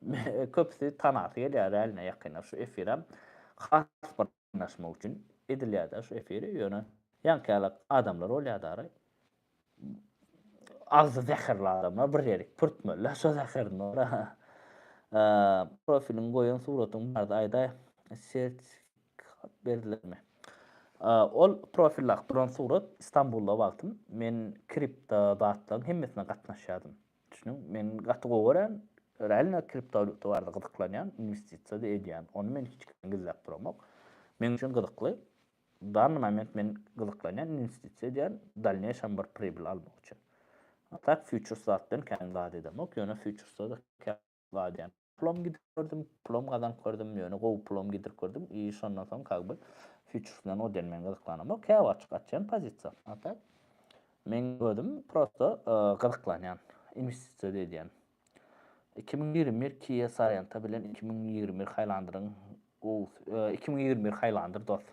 Köpüsi tanasy gelýär äline ýakyna şu efirem has bir naşmak üçin edilýär da şu efiri ýöne ýankalyk adamlar bolýar da. Agzy zäherli adamlar bir ýerik pürtmeli, şu zäherini ora. Profilin goýan suratyň barda aýda sertifikat berilermi? Ol profillak duran surat İstanbulda wagtym. Men kripto zatlaryň hemmesine gatnaşýardym. Düşünüň, men gaty gowaran realna kripto valyuta barda gyzyklanýan, investisiýa da edýän. Onu men hiç gizläp duramak. Men üçin gyzykly. Данный момент men gyzyklanýan investisiýa edýän, dalnyýeşam bir pribil almak üçin. Tak futures zatdan kän wada edemok, ýöne futuresda da kän wada edýän. Plom gidip gördüm, plom gazanıp gördüm, ýöne gowy plom gidip gördüm. Şondan soň käbir futuresdan o den men gyzyklanamok, käbir açyk atýan pozisiýa. Tak men gördüm, prosto gyzyklanýan, investisiýa edýän. 2021 Kia Sorento bilen 2021 Highlander'ın 2021 Highlander dost.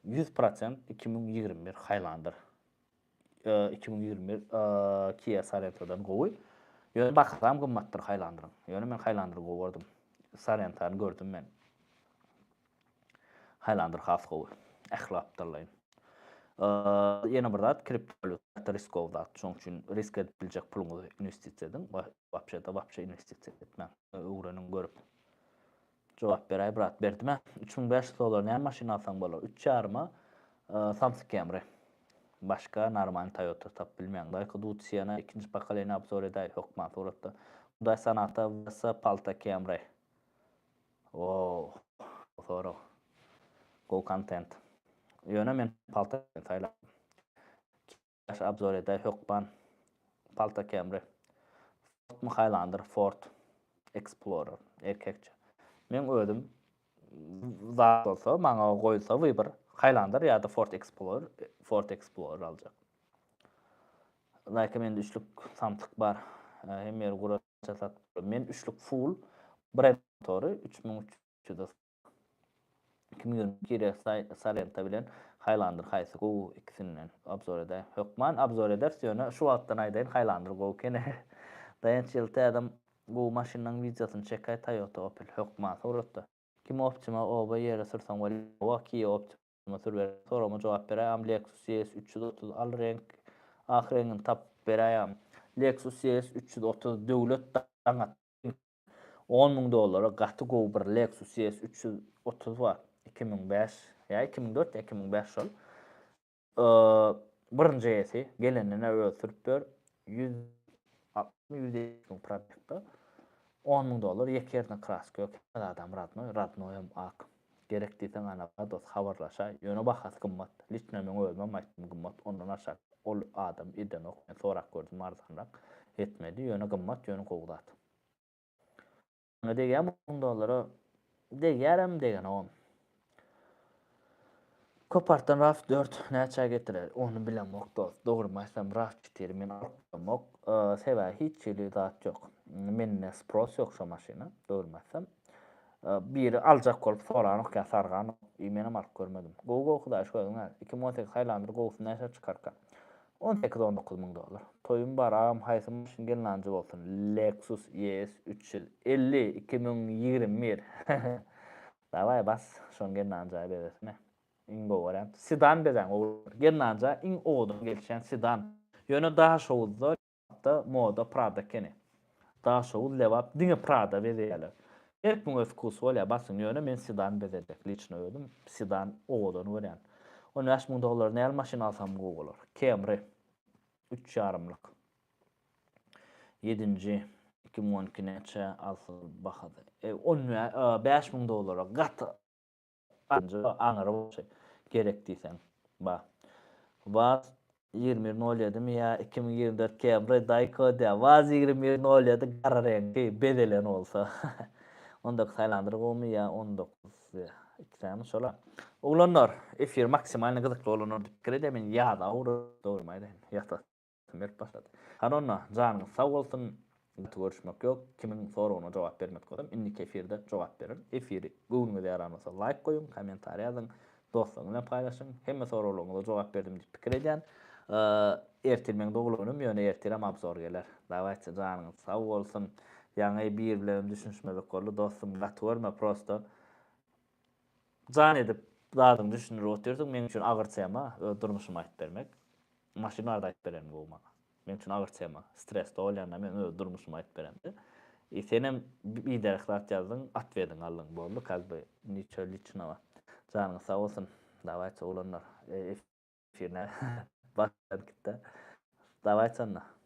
100% 2021 Highlander. 2021 Kia Sorento'dan gowy. Ýöne baksam gymmatdyr Highlander'ın. Ýöne men Highlander'ı gowardym. Sorento'ny gördüm men. Highlander has gowy. Ählapdyrlaýyn. Ýene bir zat kriptovalyuta riskow zat. Şoň üçin risk edip biljek puluňy investisiýa edin. Wapşe investisiýa etmä. Öwreniň görüp. Jogap beräý brat berdime. $3500 näme maşyna alsaň bolar? 3,5 Samsung Camry. Başka normal Toyota tap bilmeýän daýky Dacia ikinji pakaleýini abzor edäý hokma suratda. Buda sanata vs Palta Camry. Soro. Go content. Ýöne men Palta taýla. Baş abzor edäý hokman Palta Camry. Highlander, Ford Explorer erkekçe. Men ödüm zat bolsa, maňa goýulsa bir Highlander ýa-da Ford Explorer aljak. Lakin mende üçlük samtyk bar. Hem ýer gura çatat. Men üçlük full brand motory 3300 2022 Sorento bilen Highlander haýsy go ikisinden abzor edäýär. Hokman abzor ederse ýöne şu wagtdan aýdaýyn Highlander go kene. Dayançylty adam bu maşynyň wideosyny çekaý Toyota Opel hokma suratda. Kim optima oba ýere sürsäň bol, waki optima sürber. Sorama jogap beräýär. Lexus ES 330 al renk ahirengin tap beräýär. Lexus ES 330 döwlet daňat $10,000 gaty gowy bir Lexus ES 330 bar. 2005 ýa 2004 ýa 2005 şol. Birinji esi gelenine öldürüp ber 160 probekda $10,000 ýekerne kraska ýok. Adam radnoýam ak. Gerek diýsen ana dost habarlaşa. Ýöne bahas gymmat. Liçne men ölmem aýtdym gymmat. Ondan aşağı ol adam iden ok. Sorak gördüm arzanrak. Etmedi. Ýöne gymmat, ýöne gowdat. Ne diýýär $10,000 diýärem degen o. Kopartan RAV4 näçe getirer? Onu bilemok dost. Dogurmaýsam RAV4 men almok. Sebä hiç ýeli zat ýok. Menne spros ýok şo maşyna. Dogurmaýsam. Biri aljak bolup soranyk ýa sargan. Menem alyp görmedim. Gowy Hudaýş goýdyň. 2018 Highlander gowsy näçe çykarka? $18-19,000. Toyum baram haýsy maşyn gelenanjy bolsun. Lexus ES 350 2021. Davay bas şoň gelenanjy beresine. Ingo variant. Sedan bezen o genanca in odan gelişen sedan. Ýöne daha şowuzda da moda Prada kene. Daha şowuz lewap diňe Prada bezeýärler. Erkün öz kusy bolýar basyn ýöne men sedan bezedek liçne ödüm. Sedan odan variant. $10,000 näme maşyna alsam gowy bolar. Camry 3,5-lyk. 7-nji 2012 näçe alsa bahady. $5,000 gaty aňyra bolsa gerek diýsen. Bas 2107 mi ýa 2024 Camry Daikoda Vaz 2107 gara reňki bedelen bolsa. 19 Highlander gomy ýa 19 ikisini şola. Oglanlar efir maksimalny gyzykly olanlar pikir edemin ýa-da dogurmaýdy. Ýata merk başlady. Hanonna janyňyz sag bolsun. Görüşmek ýok. Kimin soragyna jogap bermek bolsam, indiki efirde jogap berin. Efiri göwnüňize ýaranmasa like goýun, kommentary ýazyn, dostlaryň bilen paýlaşyň. Hemme soraglaryňyza jogap berdim diýip pikir edýän. Ertirmeň dogulunum ýöne ertirem abzor geler. Dawaçy janyňyz sag bolsun. Ýa-ni bir bilen düşünşmezek boldy dostum, gatwyrma prosto. Jan edip zadyň düşünür oturdyk. Men üçin agyrçyama, durmuşyma aýtyp bermek. Maşynada aýtyp beren bolmagy. Men üçin agyrçyama, stresde bolýanda men durmuşyma aýtyp beremdi. senem bir derehlat yazdın, at verdin Allah'ın boldu. Kazby niçöl için ama. Canın sağ olsun. Dawayça olanlar. Efirine başladık da. Dawayçanna.